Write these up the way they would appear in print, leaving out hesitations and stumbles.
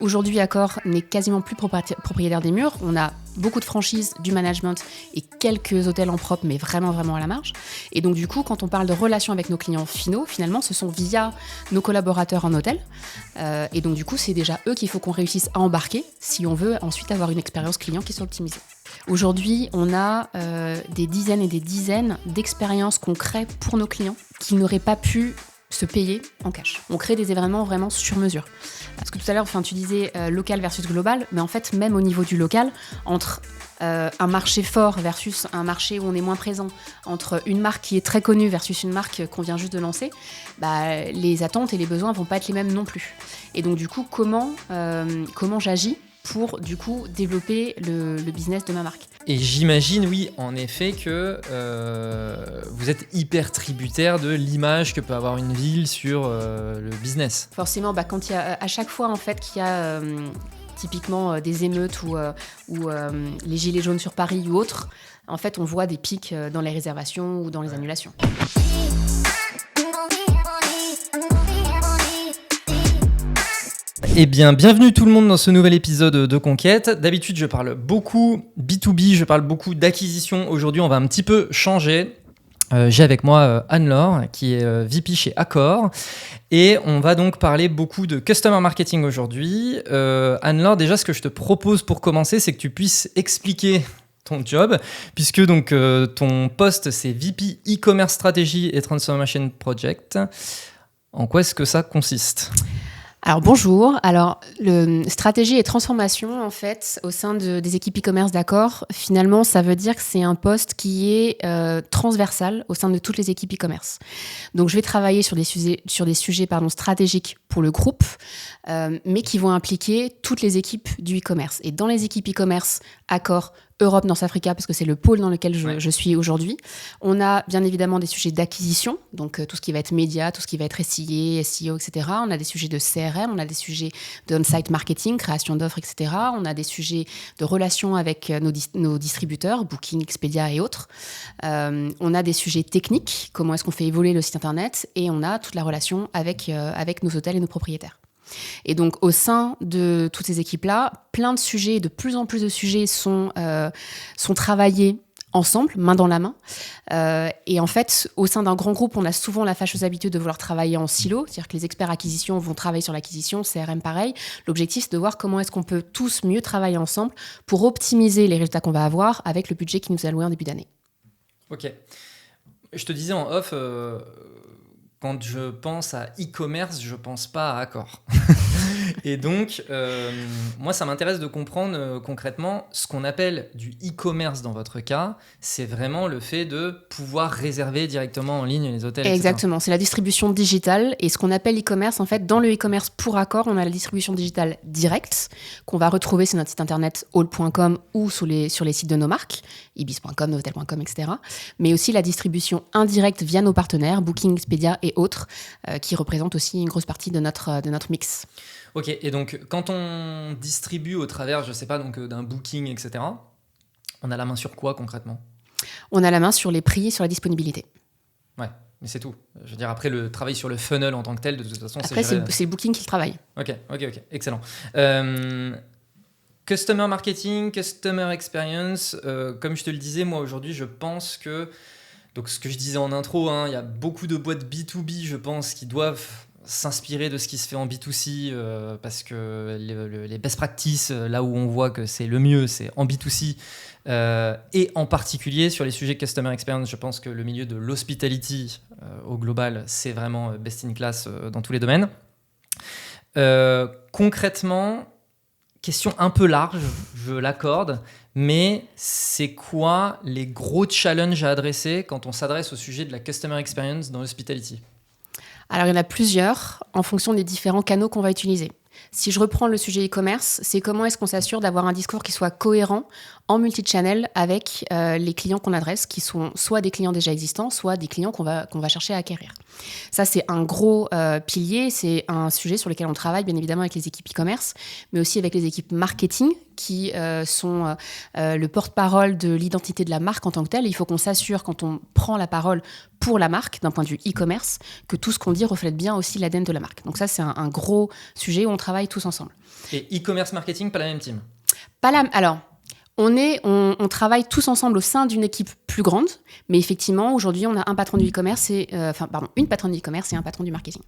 Aujourd'hui, Accor n'est quasiment plus propriétaire des murs. On a beaucoup de franchises, du management et quelques hôtels en propre, mais vraiment à la marge. Et donc, du coup, quand on parle de relations avec nos clients finaux, finalement, ce sont via nos collaborateurs en hôtel. Et donc, du coup, c'est déjà eux qu'il faut qu'on réussisse à embarquer si on veut ensuite avoir une expérience client qui soit optimisée. Aujourd'hui, on a des dizaines et des dizaines d'expériences qu'on crée pour nos clients qui n'auraient pas pu se payer en cash. On crée des événements vraiment sur mesure. Parce que tout à l'heure, tu disais local versus global, mais en fait, même au niveau du local, entre un marché fort versus un marché où on est moins présent, entre une marque qui est très connue versus une marque qu'on vient juste de lancer, les attentes et les besoins vont pas être les mêmes non plus. Et donc du coup, comment j'agis pour du coup développer le business de ma marque. Et j'imagine, oui, en effet, que vous êtes hyper tributaire de l'image que peut avoir une ville sur le business. Forcément, quand il y a à chaque fois en fait qu'il y a typiquement des émeutes ou les gilets jaunes sur Paris ou autres, en fait, on voit des pics dans les réservations ou dans les annulations. Eh bien, bienvenue tout le monde dans ce nouvel épisode de Conquête. D'habitude, je parle beaucoup B2B, je parle beaucoup d'acquisition. Aujourd'hui, on va un petit peu changer. J'ai avec moi Anne-Laure, qui est VP chez Accor. Et on va donc parler beaucoup de Customer Marketing aujourd'hui. Anne-Laure, déjà, ce que je te propose pour commencer, c'est que tu puisses expliquer ton job, puisque donc ton poste, c'est VP E-Commerce Strategy et Transformation Project. En quoi est-ce que ça consiste ? Alors bonjour, le stratégie et transformation en fait au sein des équipes e-commerce d'Accor, finalement ça veut dire que c'est un poste qui est transversal au sein de toutes les équipes e-commerce. Donc je vais travailler sur des sujets stratégiques pour le groupe, mais qui vont impliquer toutes les équipes du e-commerce. Et dans les équipes e-commerce Accor, Europe, North Africa, parce que c'est le pôle dans lequel je suis aujourd'hui. On a bien évidemment des sujets d'acquisition, donc tout ce qui va être média, tout ce qui va être SIA, SEO, etc. On a des sujets de CRM, on a des sujets de on-site marketing, création d'offres, etc. On a des sujets de relations avec nos distributeurs, Booking, Expedia et autres. On a des sujets techniques, comment est-ce qu'on fait évoluer le site internet, et on a toute la relation avec nos hôtels et nos propriétaires. Et donc, au sein de toutes ces équipes-là, plein de sujets, de plus en plus de sujets sont travaillés ensemble, main dans la main. Et en fait, au sein d'un grand groupe, on a souvent la fâcheuse habitude de vouloir travailler en silo, c'est-à-dire que les experts acquisition vont travailler sur l'acquisition, CRM pareil. L'objectif, c'est de voir comment est-ce qu'on peut tous mieux travailler ensemble pour optimiser les résultats qu'on va avoir avec le budget qui nous est alloué en début d'année. Ok. Je te disais en off... Quand je pense à e-commerce, je ne pense pas à Accor. Et donc, moi, ça m'intéresse de comprendre concrètement ce qu'on appelle du e-commerce dans votre cas. C'est vraiment le fait de pouvoir réserver directement en ligne les hôtels, Exactement, etc. c'est la distribution digitale. Et ce qu'on appelle e-commerce, en fait, dans le e-commerce pour Accor, on a la distribution digitale directe qu'on va retrouver sur notre site internet all.com ou sur les sites de nos marques, ibis.com, novotel.com, etc. Mais aussi la distribution indirecte via nos partenaires, Booking, Expedia et autres, qui représentent aussi une grosse partie de notre mix. Ok, et donc quand on distribue au travers, je sais pas, donc d'un Booking, etc., on a la main sur quoi concrètement ? On a la main sur les prix et sur la disponibilité. Ouais, mais c'est tout. Je veux dire, après le travail sur le funnel en tant que tel, de toute façon, après, c'est le Booking qui le travaille. Ok, excellent. Customer marketing, customer experience, comme je te le disais, moi aujourd'hui, je pense que, donc ce que je disais en intro, il y a beaucoup de boîtes B2B, je pense, qui doivent s'inspirer de ce qui se fait en B2C parce que les best practices, là où on voit que c'est le mieux, c'est en B2C et en particulier sur les sujets customer experience. Je pense que le milieu de l'hospitality au global, c'est vraiment best in class dans tous les domaines. Concrètement, question un peu large, je l'accorde, mais c'est quoi les gros challenges à adresser quand on s'adresse au sujet de la customer experience dans l'hospitality ? Alors, il y en a plusieurs en fonction des différents canaux qu'on va utiliser. Si je reprends le sujet e-commerce, c'est comment est-ce qu'on s'assure d'avoir un discours qui soit cohérent en multi-channel avec les clients qu'on adresse, qui sont soit des clients déjà existants, soit des clients qu'on va chercher à acquérir. Ça, c'est un gros pilier, c'est un sujet sur lequel on travaille bien évidemment avec les équipes e-commerce, mais aussi avec les équipes marketing qui sont le porte-parole de l'identité de la marque en tant que telle. Il faut qu'on s'assure, quand on prend la parole pour la marque, d'un point de vue e-commerce, que tout ce qu'on dit reflète bien aussi l'ADN de la marque. Donc ça, c'est un gros sujet où on travaille travaille tous ensemble. Et e-commerce marketing, pas la même team? Alors, on travaille tous ensemble au sein d'une équipe plus grande, mais effectivement, aujourd'hui, on a un patron du e-commerce une patronne du e-commerce et un patron du marketing.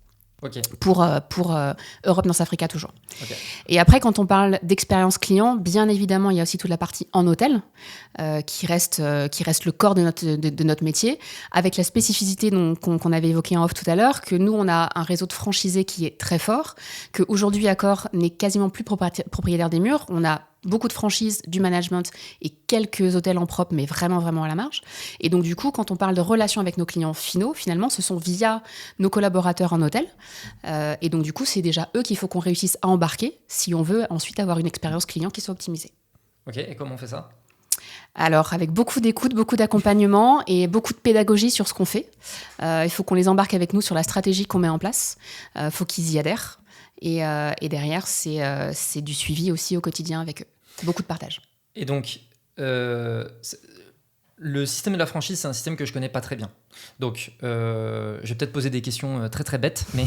Ok. Pour Europe, North Africa toujours. Okay. Et après, quand on parle d'expérience client, bien évidemment, il y a aussi toute la partie en hôtel qui reste le corps de notre métier, avec la spécificité qu'on avait évoquée en off tout à l'heure, que nous, on a un réseau de franchisés qui est très fort, qu'aujourd'hui, Accor n'est quasiment plus propriétaire des murs. On a beaucoup de franchises, du management et quelques hôtels en propre, mais vraiment, vraiment à la marge. Et donc, du coup, quand on parle de relations avec nos clients finaux, finalement, ce sont via nos collaborateurs en hôtel. Et donc, du coup, c'est déjà eux qu'il faut qu'on réussisse à embarquer si on veut ensuite avoir une expérience client qui soit optimisée. Ok, et comment on fait ça ? Alors, avec beaucoup d'écoute, beaucoup d'accompagnement et beaucoup de pédagogie sur ce qu'on fait. Il faut qu'on les embarque avec nous sur la stratégie qu'on met en place. Il faut qu'ils y adhèrent. Et derrière, c'est du suivi aussi au quotidien avec eux. Beaucoup de partage. Et donc, le système de la franchise, c'est un système que je connais pas très bien. Donc, je vais peut-être poser des questions très très bêtes, mais...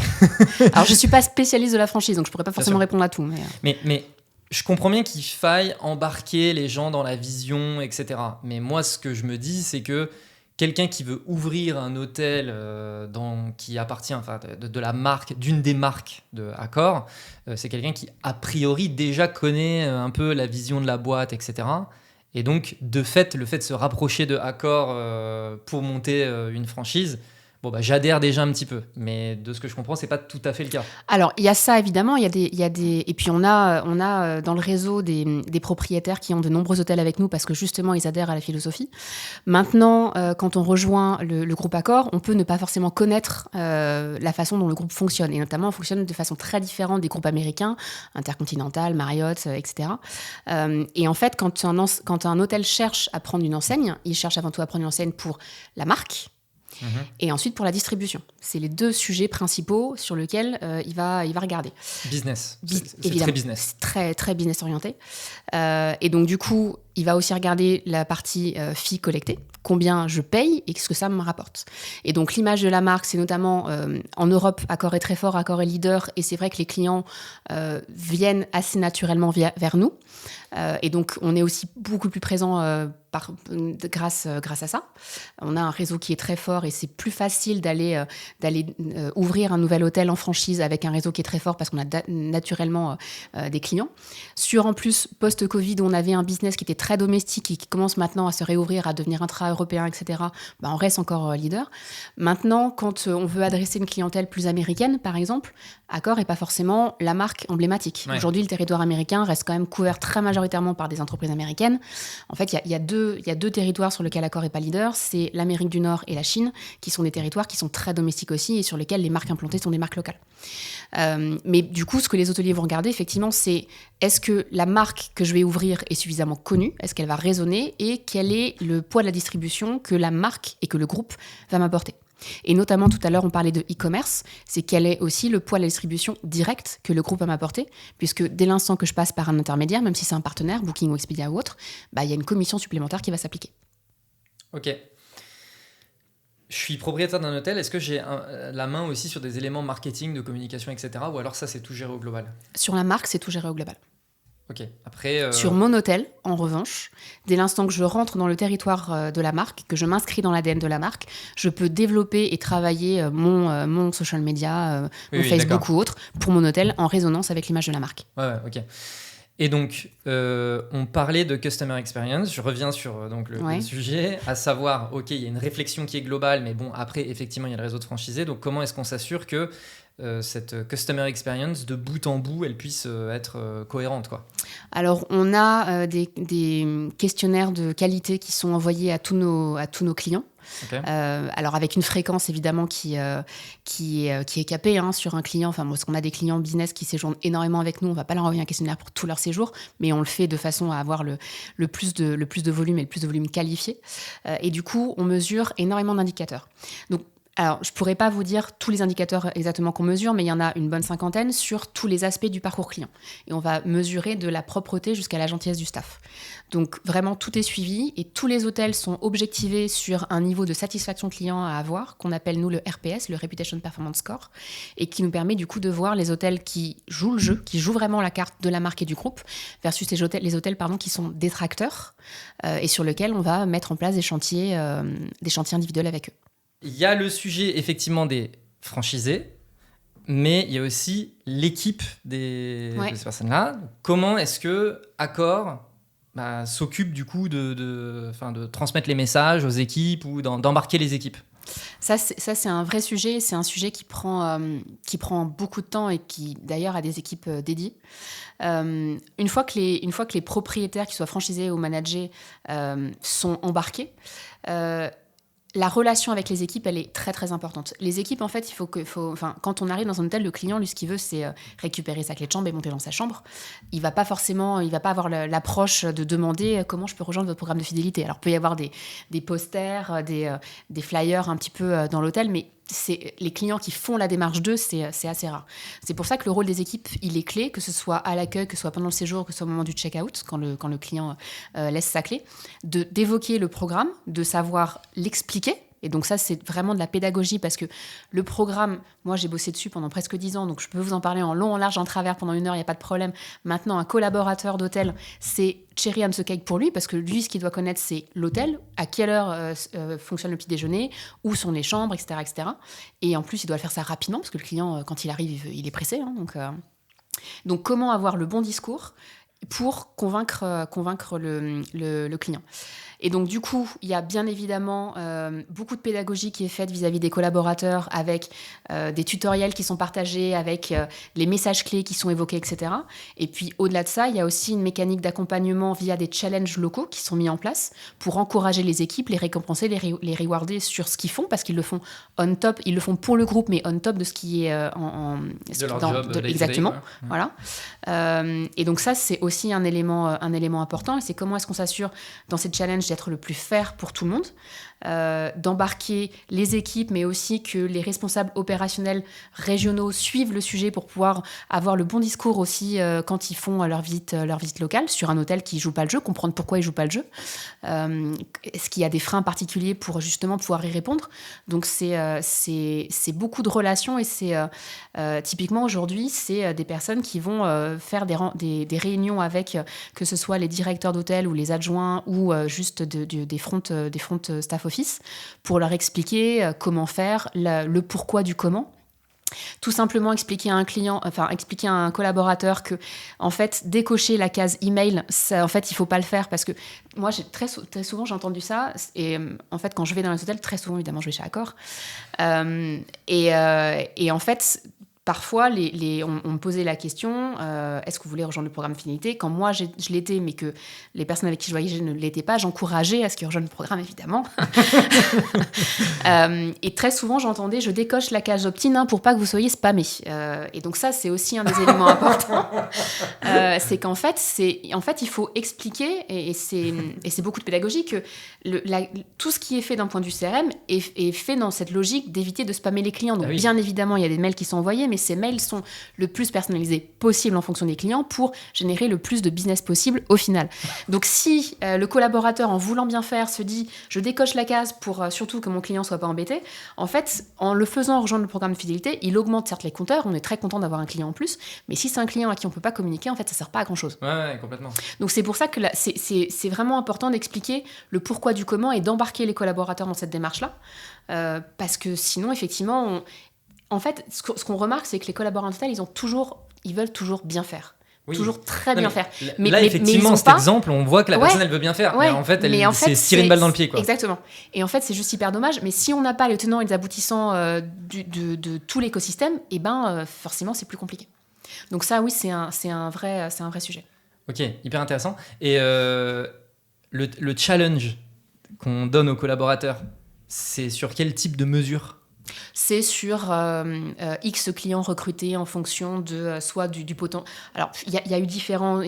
Alors, je suis pas spécialiste de la franchise, donc je pourrais pas forcément répondre à tout. Mais je comprends bien qu'il faille embarquer les gens dans la vision, etc. Mais moi, ce que je me dis, c'est que quelqu'un qui veut ouvrir un hôtel qui appartient de la marque, d'une des marques de Accor, c'est quelqu'un qui, a priori, déjà connaît un peu la vision de la boîte, etc. Et donc, de fait, le fait de se rapprocher de Accor pour monter une franchise, j'adhère déjà un petit peu. Mais de ce que je comprends, c'est pas tout à fait le cas. Alors, il y a ça, évidemment. Et puis, on a dans le réseau des propriétaires qui ont de nombreux hôtels avec nous parce que, justement, ils adhèrent à la philosophie. Maintenant, quand on rejoint le groupe Accor, on peut ne pas forcément connaître la façon dont le groupe fonctionne. Et notamment, on fonctionne de façon très différente des groupes américains, Intercontinental, Marriott, etc. Et en fait, quand un hôtel cherche à prendre une enseigne, il cherche avant tout à prendre une enseigne pour la marque, et ensuite pour la distribution. C'est les deux sujets principaux sur lesquels il va regarder. Business. C'est très business. C'est très, très business orienté. Et donc, du coup, il va aussi regarder la partie fee collectée, combien je paye et ce que ça me rapporte. Et donc, l'image de la marque, c'est notamment en Europe, Accor est très fort, Accor est leader, et c'est vrai que les clients viennent assez naturellement vers nous. Et donc, on est aussi beaucoup plus présent grâce à ça. On a un réseau qui est très fort et c'est plus facile d'aller ouvrir un nouvel hôtel en franchise avec un réseau qui est très fort parce qu'on a naturellement des clients. En plus, post-Covid, on avait un business qui était très domestique et qui commence maintenant à se réouvrir, à devenir intra-européen, etc. On reste encore leader. Maintenant, quand on veut adresser une clientèle plus américaine, par exemple, Accor n'est pas forcément la marque emblématique. Ouais. Aujourd'hui, le territoire américain reste quand même couvert très majoritairement par des entreprises américaines. En fait, il y a deux territoires sur lesquels Accor n'est pas leader. C'est l'Amérique du Nord et la Chine, qui sont des territoires qui sont très domestiques aussi et sur lesquels les marques implantées sont des marques locales. Mais du coup, ce que les hôteliers vont regarder, effectivement, c'est est-ce que la marque que je vais ouvrir est suffisamment connue ? Est-ce qu'elle va résonner ? Et quel est le poids de la distribution que la marque et que le groupe va m'apporter ? Et notamment, tout à l'heure, on parlait de e-commerce, c'est quel est aussi le poids de la distribution directe que le groupe va m'apporter, puisque dès l'instant que je passe par un intermédiaire, même si c'est un partenaire, Booking ou Expedia ou autre, il y a une commission supplémentaire qui va s'appliquer. Ok. Je suis propriétaire d'un hôtel, est-ce que j'ai la main aussi sur des éléments marketing, de communication, etc. Ou alors ça, c'est tout géré au global ? Sur la marque, c'est tout géré au global. Ok. Après, Sur mon hôtel, en revanche, dès l'instant que je rentre dans le territoire de la marque, que je m'inscris dans l'ADN de la marque, je peux développer et travailler mon social media, mon Facebook ou autre, pour mon hôtel, en résonance avec l'image de la marque. Ouais, ok. Et donc, on parlait de Customer Experience. Je reviens sur le sujet, à savoir, ok, il y a une réflexion qui est globale, mais bon, après, effectivement, il y a le réseau de franchisés. Donc, comment est-ce qu'on s'assure que cette Customer Experience, de bout en bout, elle puisse être cohérente, quoi ? Alors, on a des questionnaires de qualité qui sont envoyés à tous nos clients. Okay. Alors avec une fréquence évidemment qui est capée sur un client. Enfin, parce qu'on a des clients business qui séjournent énormément avec nous, on va pas leur envoyer un questionnaire pour tout leur séjour, mais on le fait de façon à avoir le plus de volume et le plus de volume qualifié. Et du coup, on mesure énormément d'indicateurs. Donc Alors, je ne pourrais pas vous dire tous les indicateurs exactement qu'on mesure, mais il y en a une bonne cinquantaine sur tous les aspects du parcours client. Et on va mesurer de la propreté jusqu'à la gentillesse du staff. Donc, vraiment, tout est suivi et tous les hôtels sont objectivés sur un niveau de satisfaction client à avoir, qu'on appelle, nous, le RPS, le Reputation Performance Score, et qui nous permet, du coup, de voir les hôtels qui jouent le jeu, qui jouent vraiment la carte de la marque et du groupe, versus les hôtels qui sont détracteurs et sur lesquels on va mettre en place des chantiers individuels avec eux. Il y a le sujet effectivement des franchisés, mais il y a aussi l'équipe de ces personnes-là. Comment est-ce que Accor s'occupe du coup de transmettre les messages aux équipes ou d'embarquer les équipes ? Ça, c'est un vrai sujet. C'est un sujet qui prend beaucoup de temps et qui, d'ailleurs, a des équipes dédiées. Une fois que les propriétaires, qu'ils soient franchisés ou managés, sont embarqués, la relation avec les équipes, elle est très, très importante. Les équipes, en fait, quand on arrive dans un hôtel, le client, lui, ce qu'il veut, c'est récupérer sa clé de chambre et monter dans sa chambre. Il va pas avoir l'approche de demander comment je peux rejoindre votre programme de fidélité. Alors, il peut y avoir des posters, des flyers un petit peu dans l'hôtel, mais c'est les clients qui font la démarche d'eux, c'est assez rare. C'est pour ça que le rôle des équipes, il est clé, que ce soit à l'accueil, que ce soit pendant le séjour, que ce soit au moment du check-out, quand le client laisse sa clé, d'évoquer le programme, de savoir l'expliquer. Et donc ça, c'est vraiment de la pédagogie parce que le programme, moi, j'ai bossé dessus pendant presque 10 ans, donc je peux vous en parler en long, en large, en travers pendant 1 heure, il n'y a pas de problème. Maintenant, un collaborateur d'hôtel, c'est cherry on the cake pour lui parce que lui, ce qu'il doit connaître, c'est l'hôtel, à quelle heure fonctionne le petit déjeuner, où sont les chambres, etc., etc. Et en plus, il doit faire ça rapidement parce que le client, quand il arrive, il est pressé. Donc, comment avoir le bon discours pour convaincre le client. Et donc, du coup, il y a bien évidemment beaucoup de pédagogie qui est faite vis-à-vis des collaborateurs avec des tutoriels qui sont partagés, avec les messages clés qui sont évoqués, etc. Et puis, au-delà de ça, il y a aussi une mécanique d'accompagnement via des challenges locaux qui sont mis en place pour encourager les équipes, les récompenser, les rewarder sur ce qu'ils font, parce qu'ils le font on top, ils le font pour le groupe, mais on top de ce qui est de leur job. Exactement. Voilà. Et donc ça, c'est aussi un élément important. Et c'est comment est-ce qu'on s'assure dans ces challenges d'être le plus fair pour tout le monde, d'embarquer les équipes, mais aussi que les responsables opérationnels régionaux suivent le sujet pour pouvoir avoir le bon discours aussi quand ils font leur visite locale sur un hôtel qui ne joue pas le jeu, comprendre pourquoi ils ne jouent pas le jeu. Est-ce qu'il y a des freins particuliers pour justement pouvoir y répondre ? Donc c'est beaucoup de relations et c'est typiquement aujourd'hui, c'est des personnes qui vont faire des réunions avec que ce soit les directeurs d'hôtel ou les adjoints ou juste des front staff office pour leur expliquer comment faire, le pourquoi du comment. Tout simplement expliquer à un collaborateur que, en fait, décocher la case email, ça, en fait, il faut pas le faire parce que moi, très souvent, j'ai entendu ça. Et en fait, quand je vais dans les hôtels, très souvent, évidemment, je vais chez Accor. Et en fait, parfois, on me posait la question est-ce que vous voulez rejoindre le programme Fidélité ? Quand moi, je l'étais, mais que les personnes avec qui je voyageais ne l'étaient pas, j'encourageais à ce qu'ils rejoignent le programme, évidemment. Et très souvent, j'entendais je décoche la case opt-in pour pas que vous soyez spammé. Et donc, ça, c'est aussi un des éléments importants. C'est qu'en fait, il faut expliquer, et c'est beaucoup de pédagogie, que tout ce qui est fait d'un point de vue CRM est fait dans cette logique d'éviter de spammer les clients. Donc, bien évidemment, il y a des mails qui sont envoyés, mais ces mails sont le plus personnalisés possible en fonction des clients pour générer le plus de business possible au final. Donc si le collaborateur, en voulant bien faire, se dit je décoche la case pour surtout que mon client soit pas embêté, en fait, en le faisant rejoindre le programme de fidélité, il augmente certes les compteurs, on est très content d'avoir un client en plus, mais si c'est un client à qui on peut pas communiquer, en fait, ça sert pas à grand chose. Ouais, complètement. Donc c'est pour ça que c'est vraiment important d'expliquer le pourquoi du comment et d'embarquer les collaborateurs dans cette démarche-là, parce que sinon, effectivement, en fait, ce qu'on remarque, c'est que les collaborateurs, ils veulent toujours bien faire. Oui. Toujours très bien faire. Mais là, effectivement, cet exemple, on voit que la personne, elle veut bien faire. Ouais, mais en fait, c'est tirer une balle dans le pied, quoi. Exactement. Et en fait, c'est juste hyper dommage. Mais si on n'a pas les tenants et les aboutissants de tout l'écosystème, forcément, c'est plus compliqué. Donc ça, oui, c'est un vrai sujet. Ok, hyper intéressant. Et le challenge qu'on donne aux collaborateurs, c'est sur quel type de mesure ? C'est sur X clients recrutés en fonction de soit du potentiel. Alors, il y a eu différents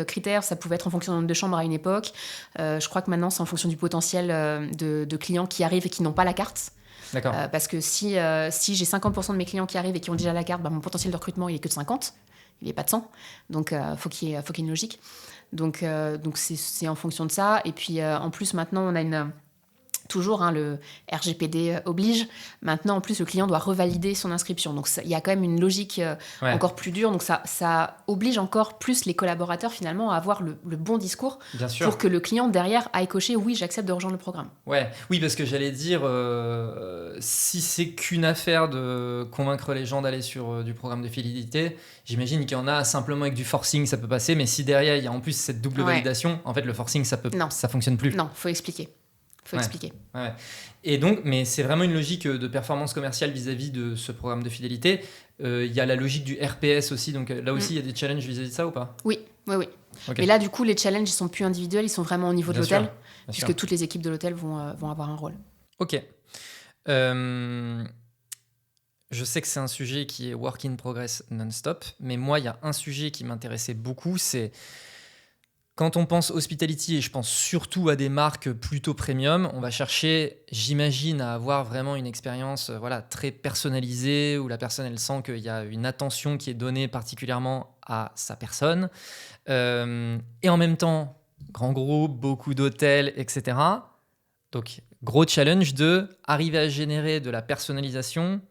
critères. Ça pouvait être en fonction du nombre de chambres à une époque. Je crois que maintenant, c'est en fonction du potentiel de clients qui arrivent et qui n'ont pas la carte. D'accord. Parce que si j'ai 50% de mes clients qui arrivent et qui ont déjà la carte, mon potentiel de recrutement, il est que de 50. Il n'est pas de 100. Donc, faut qu'il y ait une logique. Donc c'est en fonction de ça. Et puis, en plus, maintenant, on a toujours, le RGPD oblige. Maintenant, en plus, le client doit revalider son inscription. Donc, il y a quand même une logique encore plus dure. Donc, ça oblige encore plus les collaborateurs, finalement, à avoir le bon discours pour que le client, derrière, aille cocher « Oui, j'accepte de rejoindre le programme ». Oui, parce que j'allais dire, si c'est qu'une affaire de convaincre les gens d'aller sur du programme de fidélité, j'imagine qu'il y en a simplement avec du forcing, ça peut passer. Mais si derrière, il y a en plus cette double validation, en fait, le forcing, ça fonctionne plus. Non, il faut expliquer. Expliquer. Et donc, mais c'est vraiment une logique de performance commerciale vis-à-vis de ce programme de fidélité. Il y a la logique du RPS aussi, donc là aussi, il y a des challenges vis-à-vis de ça ou pas ? Oui. Okay. Mais là, du coup, les challenges, ils sont plus individuels, ils sont vraiment au niveau de l'hôtel, puisque toutes les équipes de l'hôtel vont avoir un rôle. Ok. Je sais que c'est un sujet qui est work in progress non-stop, mais moi, il y a un sujet qui m'intéressait beaucoup, c'est quand on pense hospitality, et je pense surtout à des marques plutôt premium, on va chercher, j'imagine, à avoir vraiment une expérience très personnalisée, où la personne, elle sent qu'il y a une attention qui est donnée particulièrement à sa personne. Et en même temps, grand groupe, beaucoup d'hôtels, etc. Donc, gros challenge de arriver à générer de la personnalisation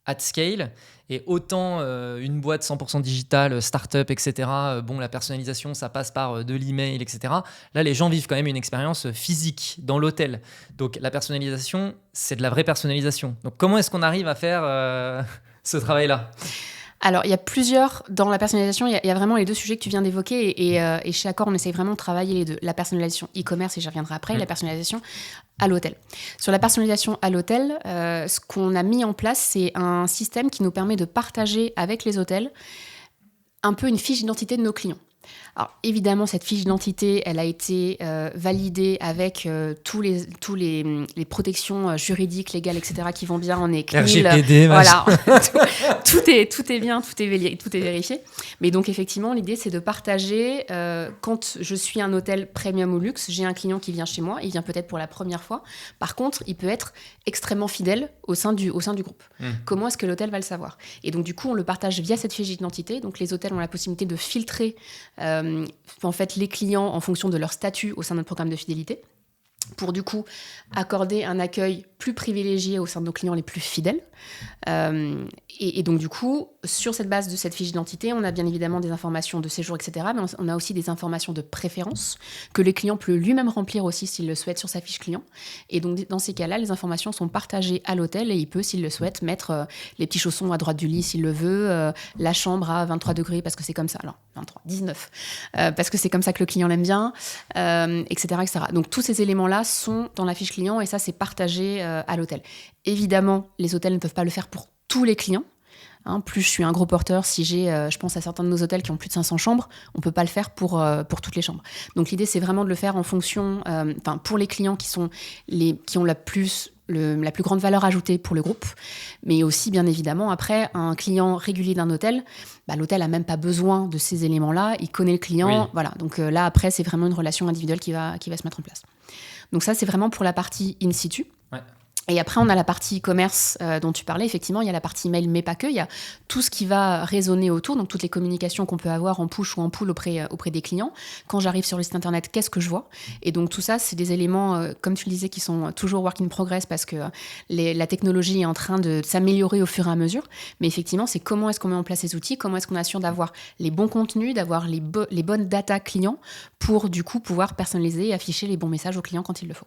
at scale. Et autant une boîte 100% digitale, start-up, etc., la personnalisation, ça passe par de l'email, etc. Là, les gens vivent quand même une expérience physique dans l'hôtel. Donc, la personnalisation, c'est de la vraie personnalisation. Donc, comment est-ce qu'on arrive à faire ce travail-là ? Alors, il y a plusieurs, dans la personnalisation, il y a vraiment les deux sujets que tu viens d'évoquer et chez Accor, on essaye vraiment de travailler les deux. La personnalisation e-commerce, et j'y reviendrai après, et la personnalisation à l'hôtel. Sur la personnalisation à l'hôtel, ce qu'on a mis en place, c'est un système qui nous permet de partager avec les hôtels un peu une fiche d'identité de nos clients. Alors évidemment, cette fiche d'identité, elle a été validée avec tous les protections juridiques, légales, etc. qui vont bien en écrit. RGPD, voilà, tout est bien, tout est vérifié. Mais donc effectivement, l'idée c'est de partager. Quand je suis un hôtel premium ou luxe, j'ai un client qui vient chez moi, il vient peut-être pour la première fois. Par contre, il peut être extrêmement fidèle au sein du groupe. Comment est-ce que l'hôtel va le savoir ? Et donc du coup, on le partage via cette fiche d'identité. Donc les hôtels ont la possibilité de filtrer en fait les clients en fonction de leur statut au sein de notre programme de fidélité pour du coup accorder un accueil plus privilégié au sein de nos clients les plus fidèles. Et donc du coup, sur cette base de cette fiche d'identité, on a bien évidemment des informations de séjour, etc. Mais on a aussi des informations de préférence que le client peut lui-même remplir aussi s'il le souhaite sur sa fiche client. Et donc dans ces cas-là, les informations sont partagées à l'hôtel et il peut, s'il le souhaite, mettre les petits chaussons à droite du lit s'il le veut, la chambre à 23 degrés parce que c'est comme ça. Alors 23, 19, parce que c'est comme ça que le client l'aime bien, etc., etc. Donc tous ces éléments-là sont dans la fiche client et ça, c'est partagé à l'hôtel. Évidemment, les hôtels ne peuvent pas le faire pour tous les clients. Plus je suis un gros porteur, si j'ai, je pense à certains de nos hôtels qui ont plus de 500 chambres, on ne peut pas le faire pour toutes les chambres. Donc l'idée, c'est vraiment de le faire en fonction, pour les clients qui ont la plus grande valeur ajoutée pour le groupe, mais aussi, bien évidemment, après, un client régulier d'un hôtel, l'hôtel n'a même pas besoin de ces éléments-là, il connaît le client, voilà. Donc là, après, c'est vraiment une relation individuelle qui va se mettre en place. Donc ça, c'est vraiment pour la partie in situ. Ouais. Et après, on a la partie e-commerce dont tu parlais. Effectivement, il y a la partie email, mais pas que. Il y a tout ce qui va résonner autour, donc toutes les communications qu'on peut avoir en push ou en pull auprès des clients. Quand j'arrive sur le site internet, qu'est-ce que je vois ? Et donc tout ça, c'est des éléments, comme tu le disais, qui sont toujours work in progress parce que la technologie est en train de s'améliorer au fur et à mesure. Mais effectivement, c'est comment est-ce qu'on met en place ces outils, comment est-ce qu'on assure d'avoir les bons contenus, d'avoir les bonnes data clients pour du coup pouvoir personnaliser et afficher les bons messages aux clients quand il le faut.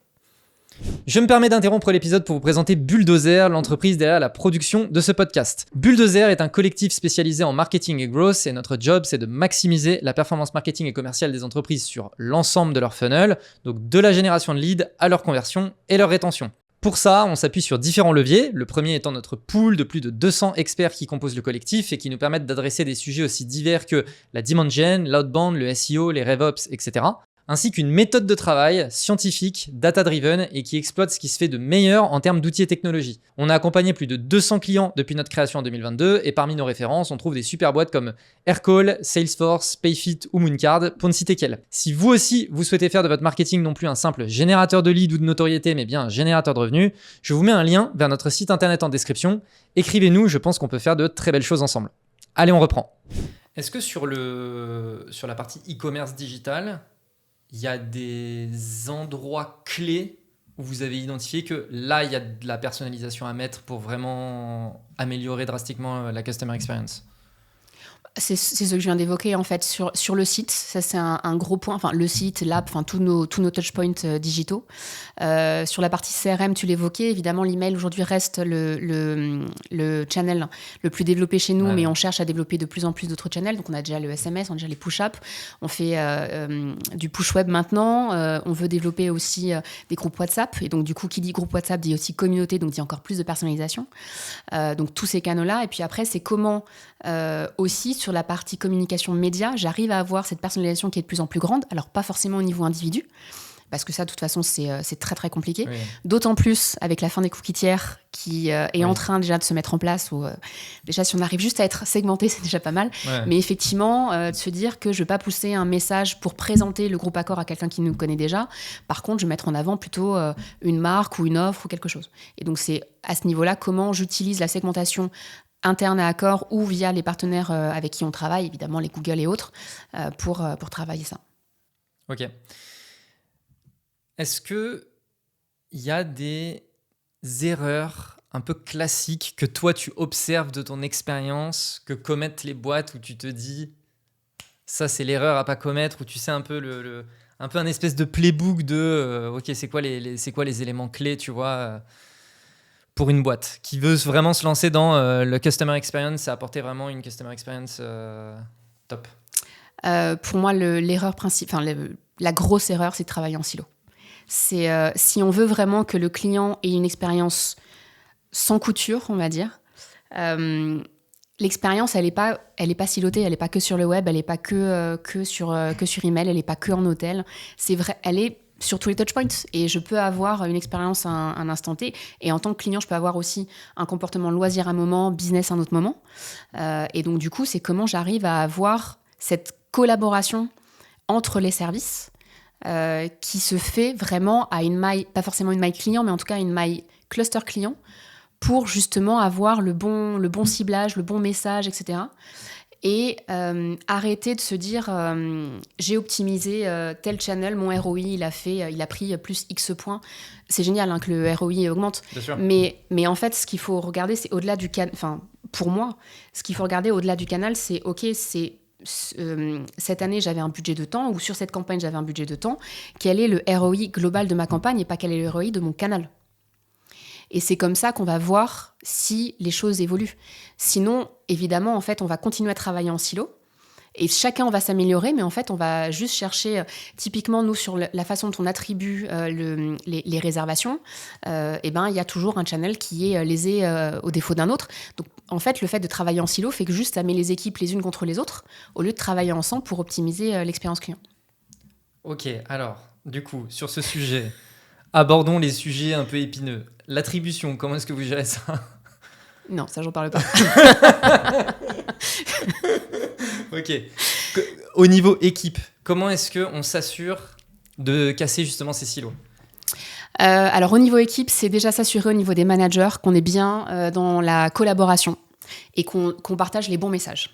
Je me permets d'interrompre l'épisode pour vous présenter Bulldozer, l'entreprise derrière la production de ce podcast. Bulldozer est un collectif spécialisé en marketing et growth et notre job, c'est de maximiser la performance marketing et commerciale des entreprises sur l'ensemble de leur funnel, donc de la génération de leads à leur conversion et leur rétention. Pour ça, on s'appuie sur différents leviers, le premier étant notre pool de plus de 200 experts qui composent le collectif et qui nous permettent d'adresser des sujets aussi divers que la demand gen, l'outbound, le SEO, les RevOps, etc. ainsi qu'une méthode de travail scientifique, data-driven et qui exploite ce qui se fait de meilleur en termes d'outils et technologies. On a accompagné plus de 200 clients depuis notre création en 2022 et parmi nos références, on trouve des super boîtes comme Aircall, Salesforce, Payfit ou Mooncard, pour ne citer qu'elles. Si vous aussi, vous souhaitez faire de votre marketing non plus un simple générateur de leads ou de notoriété, mais bien un générateur de revenus, je vous mets un lien vers notre site internet en description. Écrivez-nous, je pense qu'on peut faire de très belles choses ensemble. Allez, on reprend. Est-ce que sur la partie e-commerce digital, il y a des endroits clés où vous avez identifié que là, il y a de la personnalisation à mettre pour vraiment améliorer drastiquement la customer experience? C'est ce que je viens d'évoquer en fait sur le site. Ça c'est un gros point. Enfin le site, l'app, enfin tous nos touchpoints digitaux. Sur la partie CRM, tu l'évoquais. Évidemment, l'email aujourd'hui reste le channel le plus développé chez nous, mais on cherche à développer de plus en plus d'autres channels. Donc on a déjà le SMS, on a déjà les push-up, on fait du push web maintenant. On veut développer aussi des groupes WhatsApp. Et donc du coup, qui dit groupe WhatsApp dit aussi communauté, donc dit encore plus de personnalisation. Donc tous ces canaux-là. Et puis après, c'est comment aussi sur la partie communication média, j'arrive à avoir cette personnalisation qui est de plus en plus grande. Alors pas forcément au niveau individu, parce que ça, de toute façon, c'est très, très compliqué. Oui. D'autant plus avec la fin des cookies tiers qui est en train déjà de se mettre en place. Où, déjà, si on arrive juste à être segmenté, c'est déjà pas mal. Ouais. Mais effectivement, de se dire que je ne vais pas pousser un message pour présenter le groupe Accor à quelqu'un qui nous connaît déjà. Par contre, je vais mettre en avant plutôt une marque ou une offre ou quelque chose. Et donc, c'est à ce niveau-là comment j'utilise la segmentation interne à Accor ou via les partenaires avec qui on travaille, évidemment les Google et autres, pour travailler ça. Ok. Est-ce qu'il y a des erreurs un peu classiques que toi tu observes de ton expérience, que commettent les boîtes où tu te dis ça c'est l'erreur à pas commettre, où tu sais un peu un peu un espèce de playbook de ok c'est quoi les éléments clés tu vois pour une boîte qui veut vraiment se lancer dans le customer experience et apporter vraiment une customer experience top? Pour moi, l'erreur principale, la grosse erreur, c'est de travailler en silo. C'est si on veut vraiment que le client ait une expérience sans couture, on va dire. L'expérience, elle est pas silotée, elle n'est pas que sur le web, elle n'est pas que sur email, elle n'est pas que en hôtel. C'est vrai, elle est sur tous les touchpoints. Et je peux avoir une expérience à un instant T. Et en tant que client, je peux avoir aussi un comportement loisir à un moment, business à un autre moment. Et donc, du coup, c'est comment j'arrive à avoir cette collaboration entre les services qui se fait vraiment à une maille, pas forcément une maille client, mais en tout cas une maille cluster client, pour justement avoir le bon ciblage, le bon message, etc. Et arrêter de se dire j'ai optimisé tel channel, mon ROI il a pris plus X points. C'est génial hein, que le ROI augmente. Mais en fait, ce qu'il faut regarder, c'est au-delà du canal. Enfin, pour moi, ce qu'il faut regarder au-delà du canal, c'est ok, c'est cette année j'avais un budget de temps, ou sur cette campagne j'avais un budget de temps. Quel est le ROI global de ma campagne et pas quel est le ROI de mon canal? Et c'est comme ça qu'on va voir si les choses évoluent. Sinon, évidemment, en fait, on va continuer à travailler en silo. Et chacun, on va s'améliorer, mais en fait, on va juste chercher, typiquement, nous, sur la façon dont on attribue les réservations, il y a toujours un channel qui est lésé au défaut d'un autre. Donc, en fait, le fait de travailler en silo fait que juste ça met les équipes les unes contre les autres, au lieu de travailler ensemble pour optimiser l'expérience client. Ok, alors, du coup, sur ce sujet... Abordons les sujets un peu épineux. L'attribution, comment est-ce que vous gérez ça? Non, ça, j'en parle pas. Ok. Au niveau équipe, comment est-ce qu'on s'assure de casser justement ces silos? Alors, au niveau équipe, c'est déjà s'assurer au niveau des managers qu'on est bien dans la collaboration et qu'on partage les bons messages.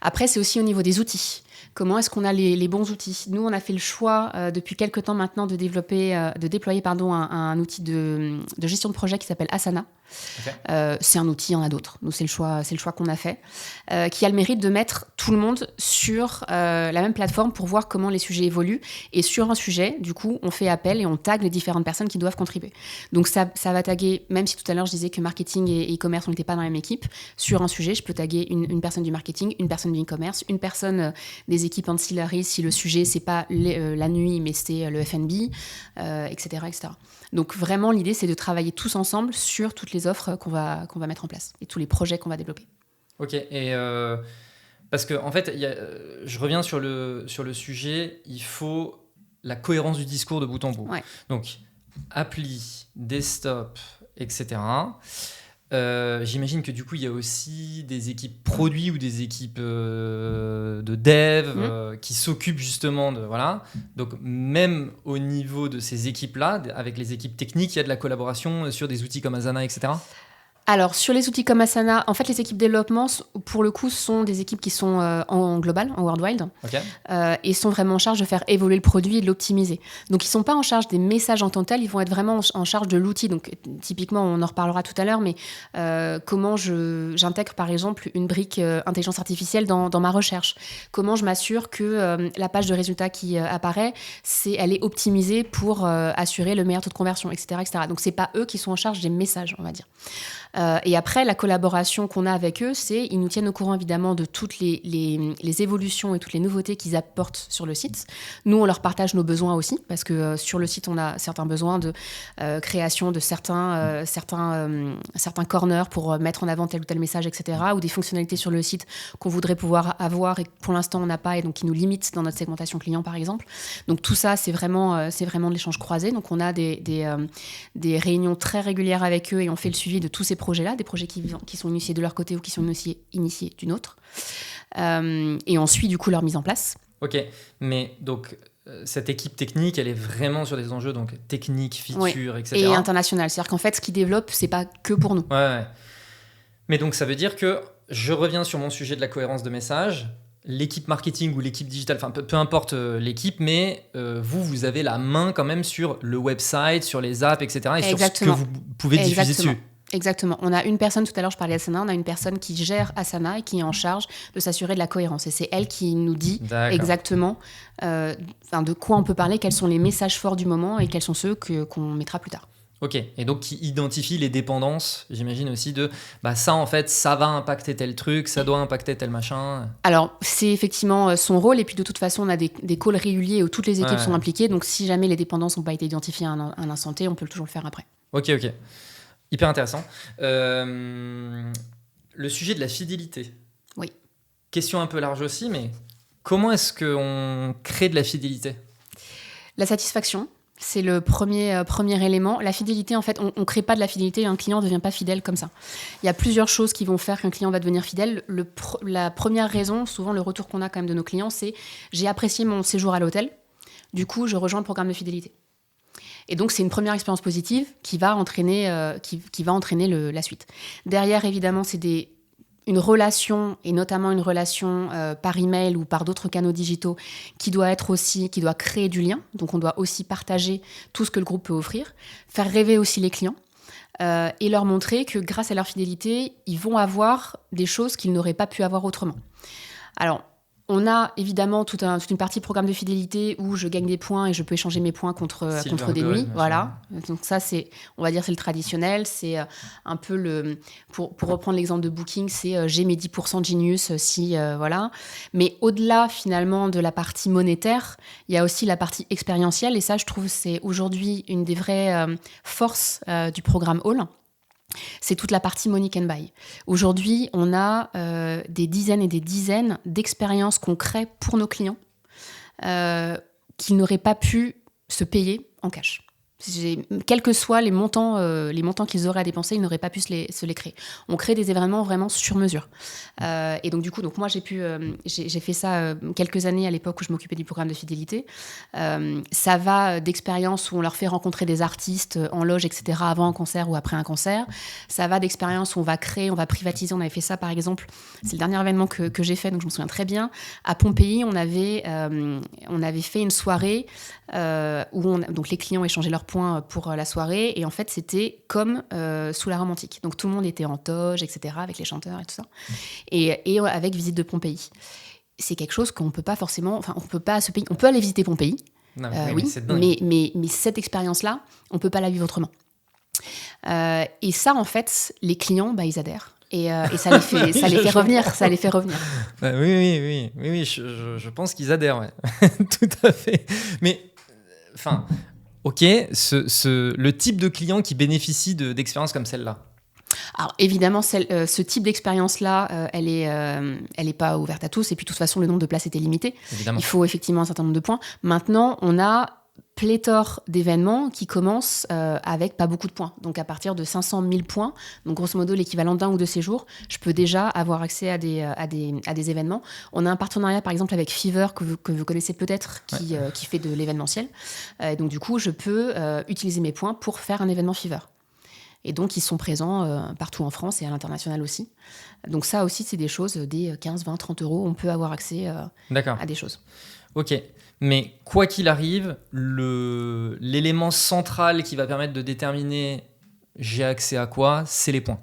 Après, c'est aussi au niveau des outils. Comment est-ce qu'on a les bons outils? Nous, on a fait le choix depuis quelques temps maintenant de déployer un outil de gestion de projet qui s'appelle Asana. Okay. C'est un outil, il y en a d'autres. Nous, c'est le choix qu'on a fait, qui a le mérite de mettre tout le monde sur la même plateforme pour voir comment les sujets évoluent. Et sur un sujet, du coup, on fait appel et on tag les différentes personnes qui doivent contribuer. Donc, ça va taguer, même si tout à l'heure, je disais que marketing et e-commerce, on n'était pas dans la même équipe. Sur un sujet, je peux taguer une personne du marketing, une personne du e-commerce, une personne des équipes ancillaries si le sujet, c'est pas la nuit, mais c'est le F&B, etc., etc. Donc, vraiment, l'idée, c'est de travailler tous ensemble sur toutes les offres qu'on va mettre en place et tous les projets qu'on va développer. Ok, et parce que en fait, je reviens sur le sujet, il faut la cohérence du discours de bout en bout. Ouais. Donc, appli, desktop, etc. J'imagine que du coup, il y a aussi des équipes produits ou des équipes de dev qui s'occupent justement de... Voilà. Donc, même au niveau de ces équipes-là, avec les équipes techniques, il y a de la collaboration sur des outils comme Asana, etc. Alors, sur les outils comme Asana, en fait, les équipes développement, pour le coup, sont des équipes qui sont en global, en worldwide, et sont vraiment en charge de faire évoluer le produit et de l'optimiser. Donc, ils ne sont pas en charge des messages en tant que tels, ils vont être vraiment en charge de l'outil. Donc, typiquement, on en reparlera tout à l'heure, mais comment j'intègre, par exemple, une brique intelligence artificielle dans ma recherche. Comment je m'assure que la page de résultats qui apparaît, elle est optimisée pour assurer le meilleur taux de conversion, etc., etc. Donc, ce n'est pas eux qui sont en charge des messages, on va dire. Et après, la collaboration qu'on a avec eux, c'est ils nous tiennent au courant évidemment de toutes les évolutions et toutes les nouveautés qu'ils apportent sur le site. Nous, on leur partage nos besoins aussi, parce que sur le site, on a certains besoins de création de certains corners pour mettre en avant tel ou tel message, etc. Ou des fonctionnalités sur le site qu'on voudrait pouvoir avoir et que pour l'instant, on n'a pas et donc qui nous limitent dans notre segmentation client, par exemple. Donc tout ça, c'est vraiment de l'échange croisé. Donc on a des réunions très régulières avec eux et on fait le suivi de tous ces projets-là, des projets qui sont initiés de leur côté ou qui sont initiés d'une autre. Et on suit du coup leur mise en place. Ok, mais donc cette équipe technique, elle est vraiment sur des enjeux donc techniques, features, etc. Et international, c'est-à-dire qu'en fait, ce qu'ils développent, c'est pas que pour nous. Ouais. Mais donc ça veut dire que je reviens sur mon sujet de la cohérence de message. L'équipe marketing ou l'équipe digitale, enfin peu importe l'équipe, mais vous avez la main quand même sur le website, sur les apps, etc. Et sur ce que vous pouvez diffuser dessus. Exactement. On a une personne, tout à l'heure je parlais d'Asana, on a une personne qui gère Asana et qui est en charge de s'assurer de la cohérence. Et c'est elle qui nous dit exactement de quoi on peut parler, quels sont les messages forts du moment et quels sont ceux qu'on mettra plus tard. Ok, et donc qui identifie les dépendances, j'imagine aussi de ça en fait, ça va impacter tel truc, ça doit impacter tel machin. Alors c'est effectivement son rôle, et puis de toute façon on a des calls réguliers où toutes les équipes sont impliquées, donc si jamais les dépendances n'ont pas été identifiées à un instant T, on peut toujours le faire après. Ok. Hyper intéressant. Le sujet de la fidélité. Oui. Question un peu large aussi, mais comment est-ce qu'on crée de la fidélité ? La satisfaction. C'est le premier élément. La fidélité, en fait, on ne crée pas de la fidélité, un client ne devient pas fidèle comme ça. Il y a plusieurs choses qui vont faire qu'un client va devenir fidèle. La première raison, souvent le retour qu'on a quand même de nos clients, c'est « j'ai apprécié mon séjour à l'hôtel, du coup je rejoins le programme de fidélité ». Et donc, c'est une première expérience positive qui va entraîner, la suite. Derrière, évidemment, c'est une relation, et notamment une relation par email ou par d'autres canaux digitaux, qui doit créer du lien. Donc, on doit aussi partager tout ce que le groupe peut offrir, faire rêver aussi les clients et leur montrer que grâce à leur fidélité, ils vont avoir des choses qu'ils n'auraient pas pu avoir autrement. Alors, on a évidemment toute une partie programme de fidélité où je gagne des points et je peux échanger mes points contre des nuits. Voilà. Donc ça, c'est le traditionnel. C'est un peu pour reprendre l'exemple de Booking, c'est j'ai mes 10% Genius si voilà. Mais au-delà finalement de la partie monétaire, il y a aussi la partie expérientielle, et ça, je trouve, c'est aujourd'hui une des vraies forces du programme All. C'est toute la partie Money Can Buy. Aujourd'hui, on a des dizaines et des dizaines d'expériences qu'on crée pour nos clients qu'ils n'auraient pas pu se payer en cash. Quels que soient les montants qu'ils auraient à dépenser, ils n'auraient pas pu se les créer. On crée des événements vraiment sur mesure. Et donc, du coup, moi, j'ai fait ça quelques années à l'époque où je m'occupais du programme de fidélité. Ça va d'expériences où on leur fait rencontrer des artistes en loge, etc., avant un concert ou après un concert. Ça va d'expériences où on va privatiser. On avait fait ça, par exemple, c'est le dernier événement que j'ai fait, donc je me souviens très bien. À Pompéi, on avait fait une soirée où donc les clients échangeaient leurs points pour la soirée, et en fait c'était comme sous la Rome antique, donc tout le monde était en toge, etc., avec les chanteurs et tout ça, et avec visite de Pompéi. C'est quelque chose qu'on peut pas forcément, on peut pas se payer. On peut aller visiter Pompéi, mais cette expérience-là, on peut pas la vivre autrement. Et ça, en fait, les clients, ils adhèrent. Et ça les fait revenir. Oui, je pense qu'ils adhèrent, ouais. Tout à fait. Mais, ok, le type de client qui bénéficie d'expériences comme celle-là. Alors évidemment, ce type d'expérience-là, elle est pas ouverte à tous. Et puis de toute façon, le nombre de places était limité. Évidemment. Il faut effectivement un certain nombre de points. Maintenant, on a pléthore d'événements qui commencent avec pas beaucoup de points. Donc à partir de 500 000 points, donc grosso modo l'équivalent d'un ou deux séjours, je peux déjà avoir accès à des événements. On a un partenariat par exemple avec Fever que vous connaissez peut-être, qui fait de l'événementiel. Donc du coup, je peux utiliser mes points pour faire un événement Fever. Et donc ils sont présents partout en France et à l'international aussi. Donc ça aussi, c'est des choses, des 15, 20, 30 euros, on peut avoir accès à des choses. Ok. Mais quoi qu'il arrive, l'élément central qui va permettre de déterminer j'ai accès à quoi, c'est les points.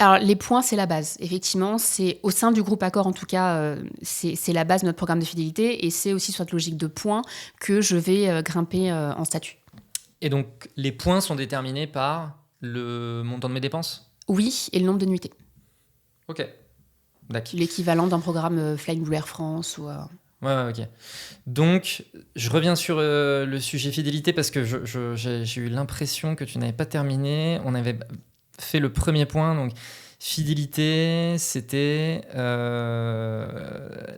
Alors, les points, c'est la base. Effectivement, c'est au sein du groupe Accor, en tout cas, c'est la base de notre programme de fidélité et c'est aussi sur cette logique de points que je vais grimper en statut. Et donc, les points sont déterminés par le montant de mes dépenses ? Oui, et le nombre de nuitées. Ok. D'accord. L'équivalent d'un programme Flying Blue Air France ou... Ouais, ok. Donc, je reviens sur le sujet fidélité parce que j'ai eu l'impression que tu n'avais pas terminé. On avait fait le premier point. Donc, fidélité, c'était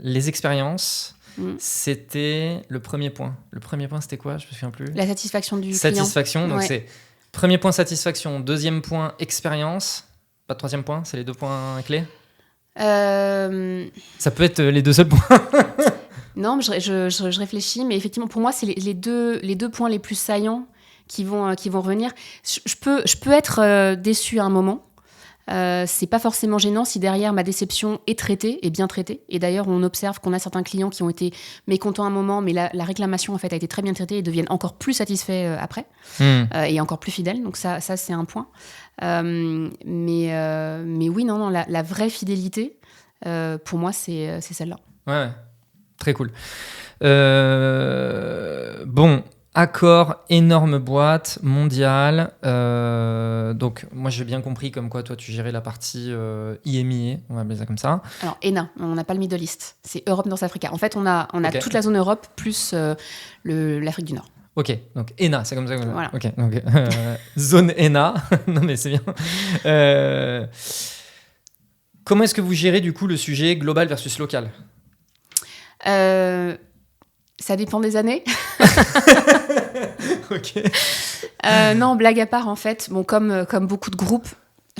les expériences. C'était le premier point. Le premier point, c'était quoi ? Je me souviens plus. La satisfaction du client. Satisfaction. Donc, c'est premier point, satisfaction. Deuxième point, expérience. Pas de troisième point, c'est les 2 points clés. Ça peut être les 2 seuls points. Non, mais je réfléchis, mais effectivement, pour moi, c'est les deux points les plus saillants qui vont revenir. Je peux être déçue à un moment. C'est pas forcément gênant si derrière ma déception est traitée, est bien traitée. Et d'ailleurs, on observe qu'on a certains clients qui ont été mécontents à un moment, mais la réclamation en fait a été très bien traitée et deviennent encore plus satisfaits après et encore plus fidèles. Donc ça c'est un point. Mais oui, non, la vraie fidélité, pour moi, c'est celle-là. Ouais. Très cool. Bon, Accor, énorme boîte mondiale. Donc, moi, j'ai bien compris comme quoi, toi, tu gérais la partie IMIA, on va appeler ça comme ça. Alors, ENA, on n'a pas le Middle East. C'est Europe, North Africa. En fait, on a toute la zone Europe plus l'Afrique du Nord. Ok, donc ENA, c'est comme ça. Voilà. Ok, donc zone ENA. Non, mais c'est bien. Comment est-ce que vous gérez, du coup, le sujet global versus local ? Ça dépend des années. Ok. Non, blague à part, en fait, bon, comme beaucoup de groupes,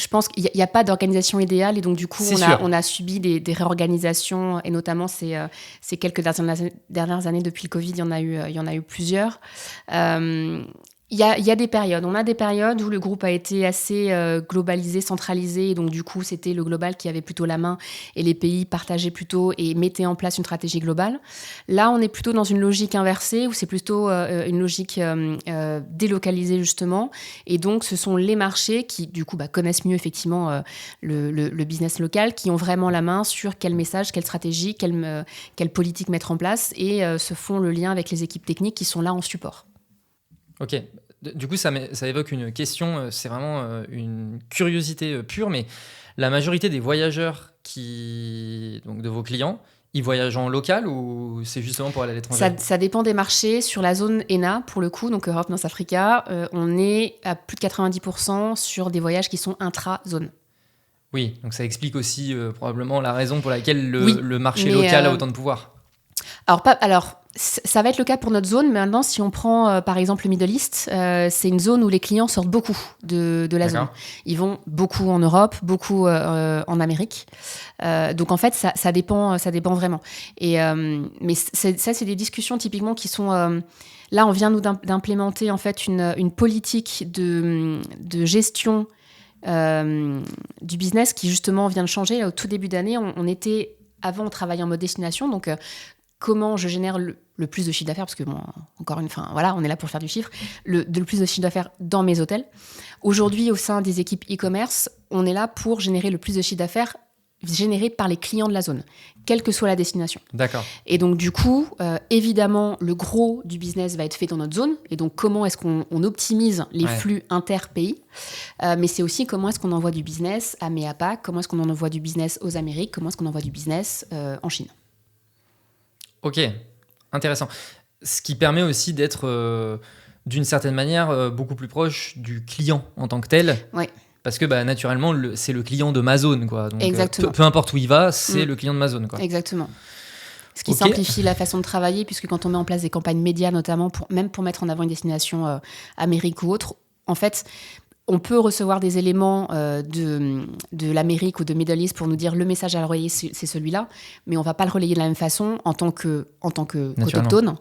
je pense qu'il n'y a pas d'organisation idéale et donc du coup, on a subi des réorganisations et notamment ces quelques dernières années depuis le Covid, il y en a eu plusieurs. Il y a des périodes. On a des périodes où le groupe a été assez globalisé, centralisé. Et donc, du coup, c'était le global qui avait plutôt la main et les pays partageaient plutôt et mettaient en place une stratégie globale. Là, on est plutôt dans une logique inversée où c'est plutôt une logique délocalisée, justement. Et donc, ce sont les marchés qui, du coup, connaissent mieux, effectivement, le business local, qui ont vraiment la main sur quel message, quelle stratégie, quelle politique mettre en place et se font le lien avec les équipes techniques qui sont là en support. Ok. Du coup, ça évoque une question, c'est vraiment une curiosité pure, mais la majorité des voyageurs donc de vos clients, ils voyagent en local ou c'est justement pour aller à l'étranger ? Ça dépend des marchés. Sur la zone ENA, pour le coup, donc Europe, North Africa, on est à plus de 90% sur des voyages qui sont intra-zone. Oui, donc ça explique aussi probablement la raison pour laquelle le marché local a autant de pouvoir. Alors, ça va être le cas pour notre zone, mais maintenant, si on prend par exemple le Middle East, c'est une zone où les clients sortent beaucoup de la zone. Ils vont beaucoup en Europe, beaucoup en Amérique. Donc en fait, ça dépend vraiment. Mais c'est des discussions typiquement qui sont... là, on vient nous d'implémenter en fait une politique de gestion du business qui justement vient de changer. Au tout début d'année, avant, on travaillait en mode destination, donc comment je génère le plus de chiffre d'affaires, parce que bon, on est là pour faire du chiffre, le plus de chiffre d'affaires dans mes hôtels. Aujourd'hui, au sein des équipes e-commerce, on est là pour générer le plus de chiffre d'affaires généré par les clients de la zone, quelle que soit la destination. D'accord. Et donc, du coup, évidemment, le gros du business va être fait dans notre zone. Et donc, comment est-ce qu'on optimise les flux inter-pays ? Mais c'est aussi comment est-ce qu'on envoie du business à MEAPAC, comment est-ce qu'on en envoie du business aux Amériques, comment est-ce qu'on envoie du business en Chine. Ok, intéressant. Ce qui permet aussi d'être, d'une certaine manière, beaucoup plus proche du client en tant que tel. Ouais. Parce que naturellement, c'est le client de ma zone, quoi. Donc, exactement. Peu importe où il va, c'est le client de ma zone, quoi. Exactement. Ce qui simplifie la façon de travailler, puisque quand on met en place des campagnes médias, notamment, même pour mettre en avant une destination Amérique ou autre, en fait, on peut recevoir des éléments de l'Amérique ou de Middle East pour nous dire le message à relayer, c'est celui-là, mais on ne va pas le relayer de la même façon en tant qu'autochtone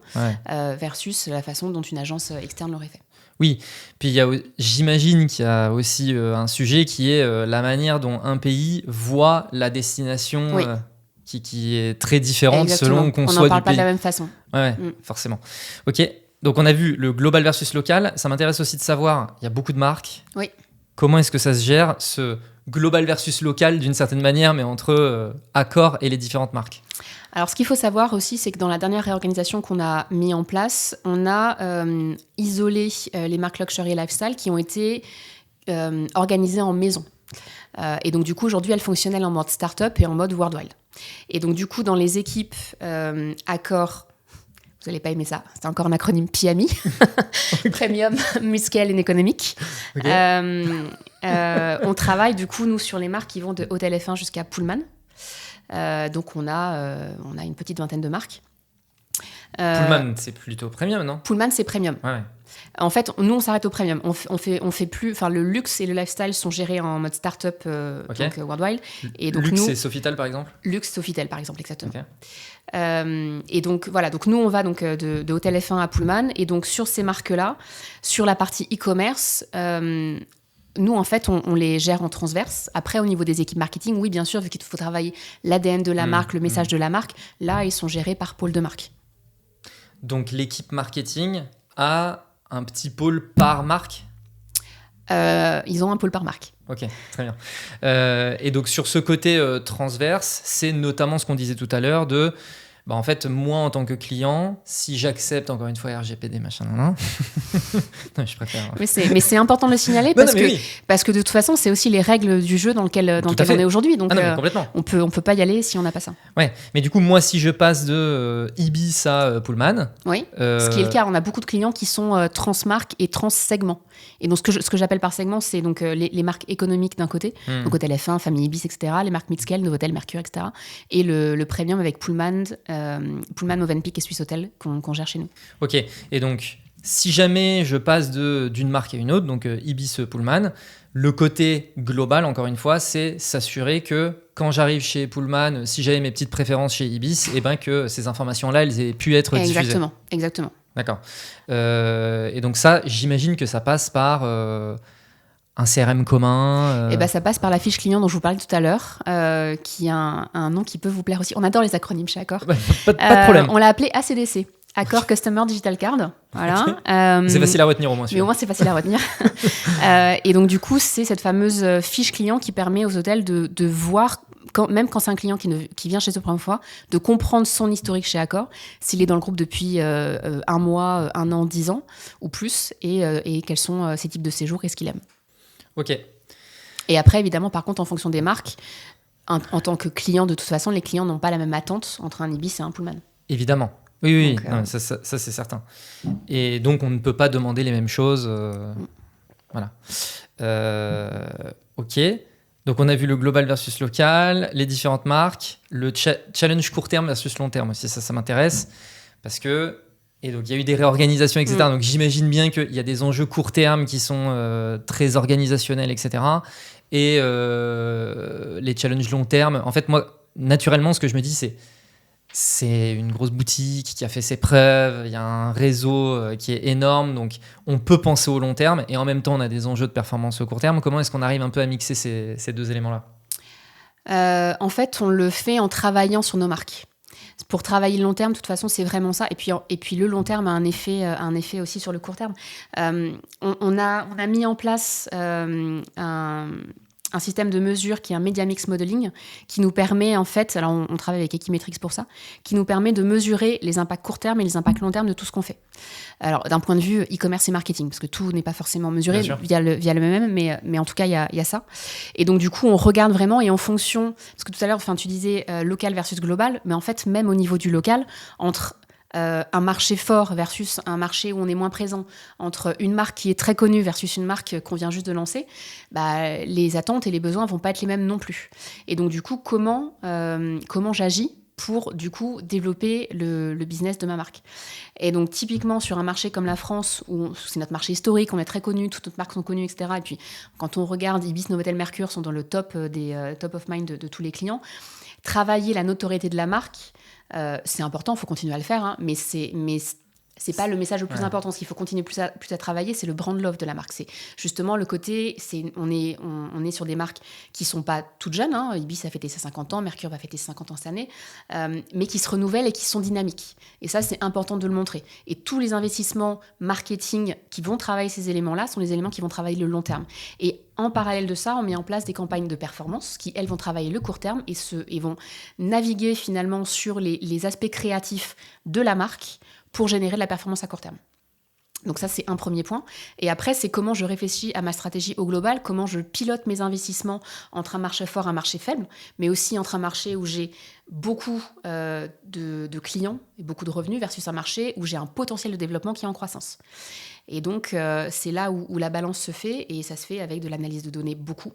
versus la façon dont une agence externe l'aurait fait. Oui, puis j'imagine qu'il y a aussi un sujet qui est la manière dont un pays voit la destination qui est très différente. Exactement. Selon qu'on soit du pays. On n'en parle pas de la même façon. Ouais, forcément. Ok, donc on a vu le global versus local. Ça m'intéresse aussi de savoir, il y a beaucoup de marques. Oui. Comment est-ce que ça se gère, ce global versus local d'une certaine manière, mais entre Accor et les différentes marques? Alors, ce qu'il faut savoir aussi, c'est que dans la dernière réorganisation qu'on a mis en place, on a isolé les marques Luxury et Lifestyle qui ont été organisées en maison. Et donc, du coup, aujourd'hui, elles fonctionnent en mode start-up et en mode worldwide. Et donc, du coup, dans les équipes Accor, vous n'allez pas aimer ça, c'est encore un acronyme PMI, Premium, Mid-Scale and Economic. Okay. On travaille, du coup, nous, sur les marques qui vont de Hôtel F1 jusqu'à Pullman. Donc on a une petite vingtaine de marques. Pullman, c'est plutôt premium, non? Pullman, c'est premium. Ouais. En fait, nous, on s'arrête au premium. On fait plus. Enfin, le luxe et le lifestyle sont gérés en mode start-up, donc worldwide. Et donc luxe, c'est Sofitel, par exemple. Luxe, Sofitel, par exemple, exactement. Okay. Et donc voilà. Donc nous, on va donc de Hôtel F1 à Pullman. Et donc sur ces marques-là, sur la partie e-commerce. Nous, en fait, on les gère en transverse. Après, au niveau des équipes marketing, oui, bien sûr, vu qu'il faut travailler l'ADN de la marque, le message de la marque, là, ils sont gérés par pôle de marque. Donc, l'équipe marketing a un petit pôle par marque? Ils ont un pôle par marque. Ok, très bien. Et donc, sur ce côté transverse, c'est notamment ce qu'on disait tout à l'heure de... en fait, moi, en tant que client, si j'accepte, encore une fois, RGPD, machin, non, je préfère... Mais c'est important de le signaler parce que de toute façon, c'est aussi les règles du jeu dans lequel on est aujourd'hui. Donc, complètement. On peut pas y aller si on n'a pas ça. Ouais, mais du coup, moi, si je passe de Ibis à Pullman... Oui, ce qui est le cas. On a beaucoup de clients qui sont transmarques et transsegments. Et donc, ce que j'appelle par segment, c'est donc les marques économiques d'un côté, donc Hôtel F1, Famille Ibis, etc., les marques mid-scale, Novotel, Mercure, etc., et le premium avec Pullman, Movenpick et Swiss Hotel qu'on gère chez nous. Ok, et donc si jamais je passe d'une marque à une autre, donc Ibis Pullman, le côté global, encore une fois, c'est s'assurer que quand j'arrive chez Pullman, si j'avais mes petites préférences chez Ibis, que ces informations-là, elles aient pu être diffusées. Exactement. D'accord. Et donc ça, j'imagine que ça passe par... un CRM commun Ça passe par la fiche client dont je vous parlais tout à l'heure, qui a un nom qui peut vous plaire aussi. On adore les acronymes chez Accor. Pas de problème. On l'a appelé ACDC, Accor Customer Digital Card. Voilà. C'est facile à retenir au moins. Mais au moins, c'est facile à retenir. Et donc, du coup, c'est cette fameuse fiche client qui permet aux hôtels de voir, même quand c'est un client qui vient chez eux pour la première fois, de comprendre son historique chez Accor, s'il est dans le groupe depuis 1 mois, 1 an, 10 ans ou plus, et quels sont ses types de séjours et ce qu'il aime. Ok. Et après, évidemment, par contre, en fonction des marques, en tant que client, de toute façon, les clients n'ont pas la même attente entre un Ibis et un Pullman. Évidemment. Oui, donc, non, ça c'est certain. Et donc, on ne peut pas demander les mêmes choses. Voilà. Ok. Donc, on a vu le global versus local, les différentes marques, le challenge court terme versus long terme aussi. Ça m'intéresse parce que... Et donc, il y a eu des réorganisations, etc. Donc, j'imagine bien qu'il y a des enjeux court terme qui sont très organisationnels, etc. Et les challenges long terme. En fait, moi, naturellement, ce que je me dis, c'est une grosse boutique qui a fait ses preuves. Il y a un réseau qui est énorme. Donc, on peut penser au long terme. Et en même temps, on a des enjeux de performance au court terme. Comment est-ce qu'on arrive un peu à mixer ces deux éléments-là ? En fait, on le fait en travaillant sur nos marques. Pour travailler le long terme, de toute façon, c'est vraiment ça. Et puis le long terme a un effet aussi sur le court terme. On a mis en place un système de mesure qui est un Media Mix Modeling, qui nous permet, en fait, alors on travaille avec Equimetrix pour ça, qui nous permet de mesurer les impacts court terme et les impacts long terme de tout ce qu'on fait. Alors, d'un point de vue e-commerce et marketing, parce que tout n'est pas forcément mesuré via le même, mais en tout cas, il y a ça. Et donc, du coup, on regarde vraiment et en fonction, parce que tout à l'heure, tu disais local versus global, mais en fait, même au niveau du local, entre un marché fort versus un marché où on est moins présent, entre une marque qui est très connue versus une marque qu'on vient juste de lancer, les attentes et les besoins vont pas être les mêmes non plus. Et donc du coup, comment j'agis pour du coup développer le business de ma marque. Et donc typiquement sur un marché comme la France, où c'est notre marché historique, on est très connu, toutes nos marques sont connues, etc. Et puis quand on regarde, Ibis, Novotel, Mercure sont dans le top des top of mind de tous les clients. Travailler la notoriété de la marque, c'est important, il faut continuer à le faire, hein, mais c'est pas le message le plus important. Ce qu'il faut continuer plus à travailler, c'est le brand love de la marque. C'est justement le côté, on est sur des marques qui sont pas toutes jeunes. Hein. Ibis a fêté ses 50 ans, Mercure va fêter ses 50 ans cette année, mais qui se renouvellent et qui sont dynamiques. Et ça, c'est important de le montrer. Et tous les investissements marketing qui vont travailler ces éléments-là sont les éléments qui vont travailler le long terme. Et en parallèle de ça, on met en place des campagnes de performance qui, elles, vont travailler le court terme et vont naviguer finalement sur les aspects créatifs de la marque pour générer de la performance à court terme. Donc ça, c'est un premier point. Et après, c'est comment je réfléchis à ma stratégie au global, comment je pilote mes investissements entre un marché fort et un marché faible, mais aussi entre un marché où j'ai beaucoup de clients et beaucoup de revenus versus un marché où j'ai un potentiel de développement qui est en croissance. Et donc, c'est là où la balance se fait, et ça se fait avec de l'analyse de données beaucoup.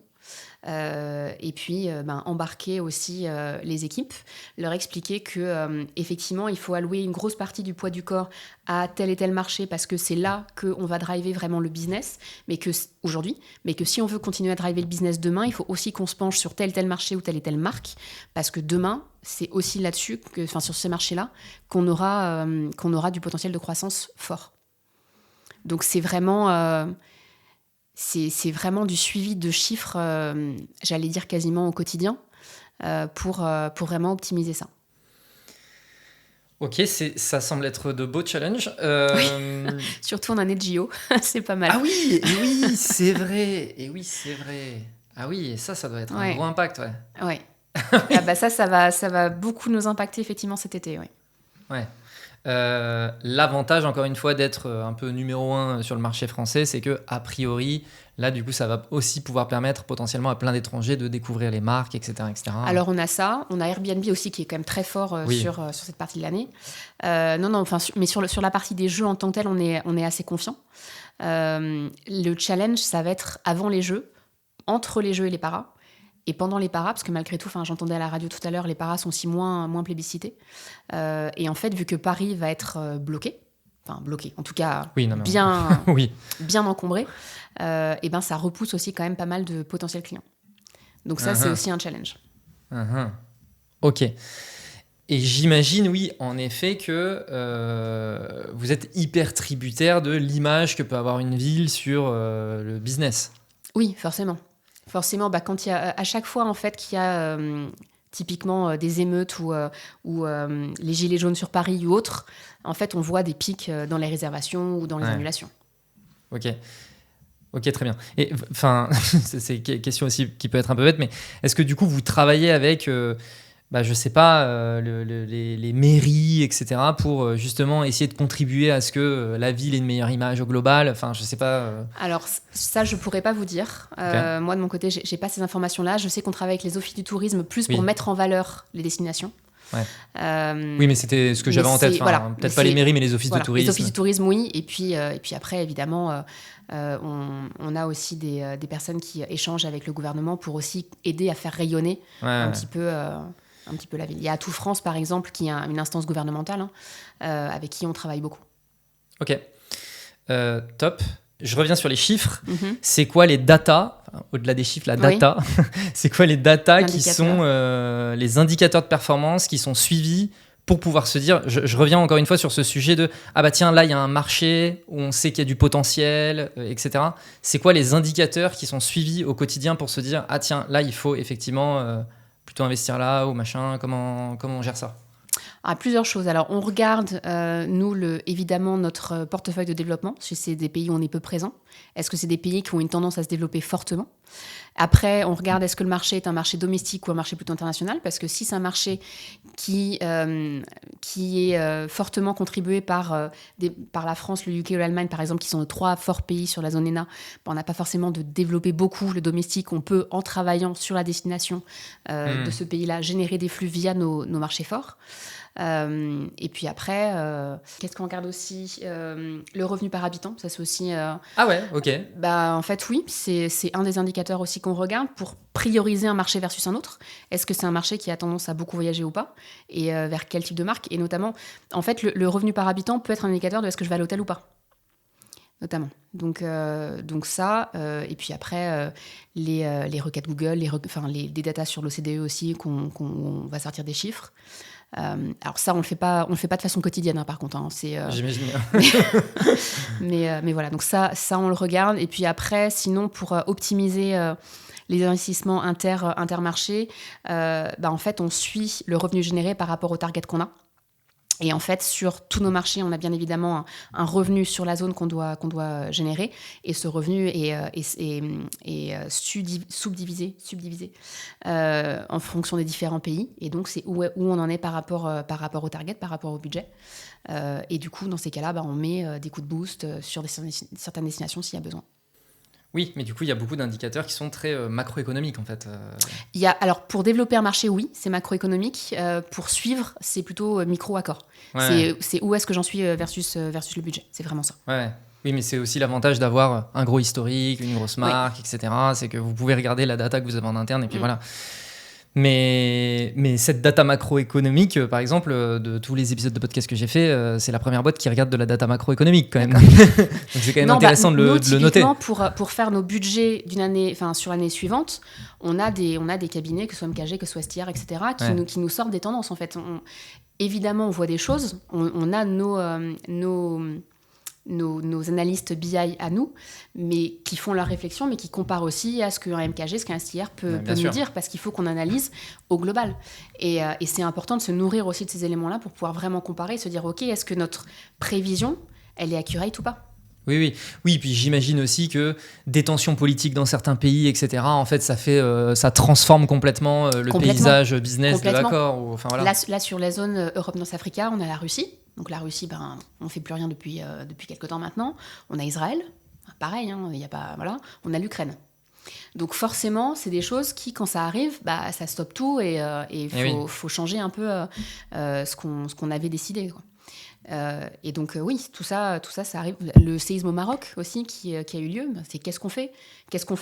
Et puis embarquer aussi les équipes, leur expliquer que effectivement il faut allouer une grosse partie du poids du corps à tel et tel marché parce que c'est là qu'on va driver vraiment le business, mais que si on veut continuer à driver le business demain, il faut aussi qu'on se penche sur tel et tel marché ou telle et telle marque, parce que demain c'est aussi là-dessus, sur ces marchés-là, qu'on aura du potentiel de croissance fort. Donc c'est vraiment c'est vraiment du suivi de chiffres, j'allais dire quasiment au quotidien, pour vraiment optimiser ça. Ok, ça semble être de beaux challenges. Oui. Surtout en année de JO, c'est pas mal. Ah oui, c'est vrai. Et oui, c'est vrai. Ah oui, et ça doit être un gros impact, ouais. Ouais. Ah bah ça va beaucoup nous impacter effectivement cet été, oui. Ouais. L'avantage, encore une fois, d'être un peu numéro 1 sur le marché français, c'est que a priori, là, du coup, ça va aussi pouvoir permettre potentiellement à plein d'étrangers de découvrir les marques, etc., etc. Alors, on a ça. On a Airbnb aussi qui est quand même très fort sur cette partie de l'année. Mais sur la partie des jeux en tant que tel, on est assez confiant. Le challenge, ça va être avant les jeux, entre les jeux et les paras. Et pendant les paras, parce que malgré tout, j'entendais à la radio tout à l'heure, les paras sont aussi moins plébiscités. Et en fait, vu que Paris va être bloqué, en tout cas bien encombré, et ça repousse aussi quand même pas mal de potentiels clients. Donc ça, c'est aussi un challenge. Ok. Et j'imagine, oui, en effet, que vous êtes hyper tributaire de l'image que peut avoir une ville sur le business. Oui, forcément. Forcément, quand il y a à chaque fois en fait qu'il y a typiquement des émeutes ou les gilets jaunes sur Paris ou autres, en fait, on voit des pics dans les réservations ou dans les annulations. Ok, très bien. Et c'est une question aussi qui peut être un peu bête, mais est-ce que du coup vous travaillez avec je sais pas, les mairies, etc., pour justement essayer de contribuer à ce que la ville ait une meilleure image au global. Enfin, je sais pas. Alors, ça, je pourrais pas vous dire. Okay. Moi, de mon côté, j'ai pas ces informations-là. Je sais qu'on travaille avec les offices du tourisme plus pour mettre en valeur les destinations. Ouais. Oui, mais c'était ce que j'avais en tête. Peut-être pas les mairies, mais les offices de tourisme. Les offices du tourisme, oui. Et puis après, évidemment, on a aussi des personnes qui échangent avec le gouvernement pour aussi aider à faire rayonner un petit peu la ville. Il y a Atout France, par exemple, qui est une instance gouvernementale avec qui on travaille beaucoup. Ok, top. Je reviens sur les chiffres. C'est quoi les data, au-delà des chiffres, la data, c'est quoi les data qui sont les indicateurs de performance qui sont suivis pour pouvoir se dire, je reviens encore une fois sur ce sujet de tiens, là il y a un marché où on sait qu'il y a du potentiel, etc. C'est quoi les indicateurs qui sont suivis au quotidien pour se dire tiens, là il faut effectivement plutôt investir là ou machin, comment on gère ça? Plusieurs choses. Alors, on regarde, nous, évidemment, notre portefeuille de développement, si c'est des pays où on est peu présent. Est-ce que c'est des pays qui ont une tendance à se développer fortement ? Après, on regarde est-ce que le marché est un marché domestique ou un marché plutôt international ? Parce que si c'est un marché qui est fortement contribué par la France, le UK ou l'Allemagne, par exemple, qui sont 3 forts pays sur la zone ENA, on n'a pas forcément de développer beaucoup le domestique. On peut, en travaillant sur la destination de ce pays-là, générer des flux via nos marchés forts. Et puis après, qu'est-ce qu'on regarde aussi? Le revenu par habitant, ça c'est aussi... Ah ouais, ok. En fait, oui, c'est un des indicateurs aussi qu'on regarde pour prioriser un marché versus un autre. Est-ce que c'est un marché qui a tendance à beaucoup voyager ou pas? Et vers quel type de marque? Et notamment, en fait, le revenu par habitant peut être un indicateur de est-ce que je vais à l'hôtel ou pas, notamment. Donc ça, et puis après, les requêtes Google, des datas sur l'OCDE aussi, on va sortir des chiffres. Alors ça, on le fait pas de façon quotidienne, hein, par contre. Hein, J'imagine. mais voilà, donc ça, on le regarde. Et puis après, sinon, pour optimiser les investissements intermarchés, en fait, on suit le revenu généré par rapport au target qu'on a. Et en fait, sur tous nos marchés, on a bien évidemment un revenu sur la zone qu'on doit générer. Et ce revenu est subdivisé en fonction des différents pays. Et donc, c'est où on en est par rapport au target, par rapport au budget. Et du coup, dans ces cas-là, on met des coups de boost sur certaines destinations s'il y a besoin. Oui, mais du coup, il y a beaucoup d'indicateurs qui sont très macroéconomiques, en fait. Alors, pour développer un marché, oui, c'est macroéconomique. Pour suivre, c'est plutôt micro-accord. Ouais. C'est où est-ce que j'en suis versus le budget. C'est vraiment ça. Ouais. Oui, mais c'est aussi l'avantage d'avoir un gros historique, une grosse marque, etc. C'est que vous pouvez regarder la data que vous avez en interne, et puis voilà. Mais cette data macroéconomique, par exemple, de tous les épisodes de podcast que j'ai fait, c'est la première boîte qui regarde de la data macroéconomique quand même. Donc c'est quand même intéressant de le noter. Pour faire nos budgets d'une année, sur l'année suivante, on a des cabinets, que ce soit MKG, que ce soit STR, etc., qui nous sortent des tendances en fait. Évidemment, on voit des choses. On a nos analystes BI à nous, mais qui font leur réflexion, mais qui comparent aussi à ce qu'un MKG, ce qu'un STR peut nous dire, parce qu'il faut qu'on analyse au global. Et c'est important de se nourrir aussi de ces éléments-là pour pouvoir vraiment comparer et se dire, OK, est-ce que notre prévision, elle est accurate ou pas? Oui, puis j'imagine aussi que des tensions politiques dans certains pays, etc., en fait, ça transforme complètement le paysage business de l'accord. Enfin, voilà. Là, sur la zone Europe-North-Africa, on a la Russie. Donc la Russie, on ne fait plus rien depuis quelques temps maintenant. On a Israël, pareil, hein, on a l'Ukraine. Donc forcément, c'est des choses qui, quand ça arrive, ça stoppe tout et faut changer un peu ce qu'on avait décidé, quoi. Et donc oui, tout ça arrive. Le séisme au Maroc aussi qui a eu lieu, c'est qu'est-ce qu'on fait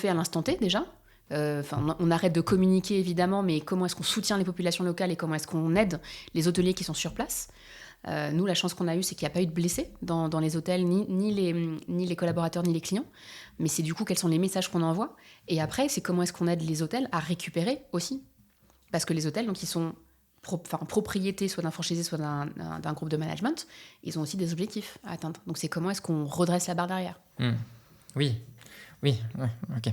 à l'instant T déjà. On arrête de communiquer évidemment, mais comment est-ce qu'on soutient les populations locales et comment est-ce qu'on aide les hôteliers qui sont sur place. Nous, la chance qu'on a eue, c'est qu'il n'y a pas eu de blessés dans les hôtels, ni les collaborateurs, ni les clients. Mais c'est du coup, quels sont les messages qu'on envoie. Et après, c'est comment est-ce qu'on aide les hôtels à récupérer aussi. Parce que les hôtels, donc, ils sont propriété soit d'un franchisé, soit d'un groupe de management, ils ont aussi des objectifs à atteindre. Donc, c'est comment est-ce qu'on redresse la barre derrière. Oui, ok.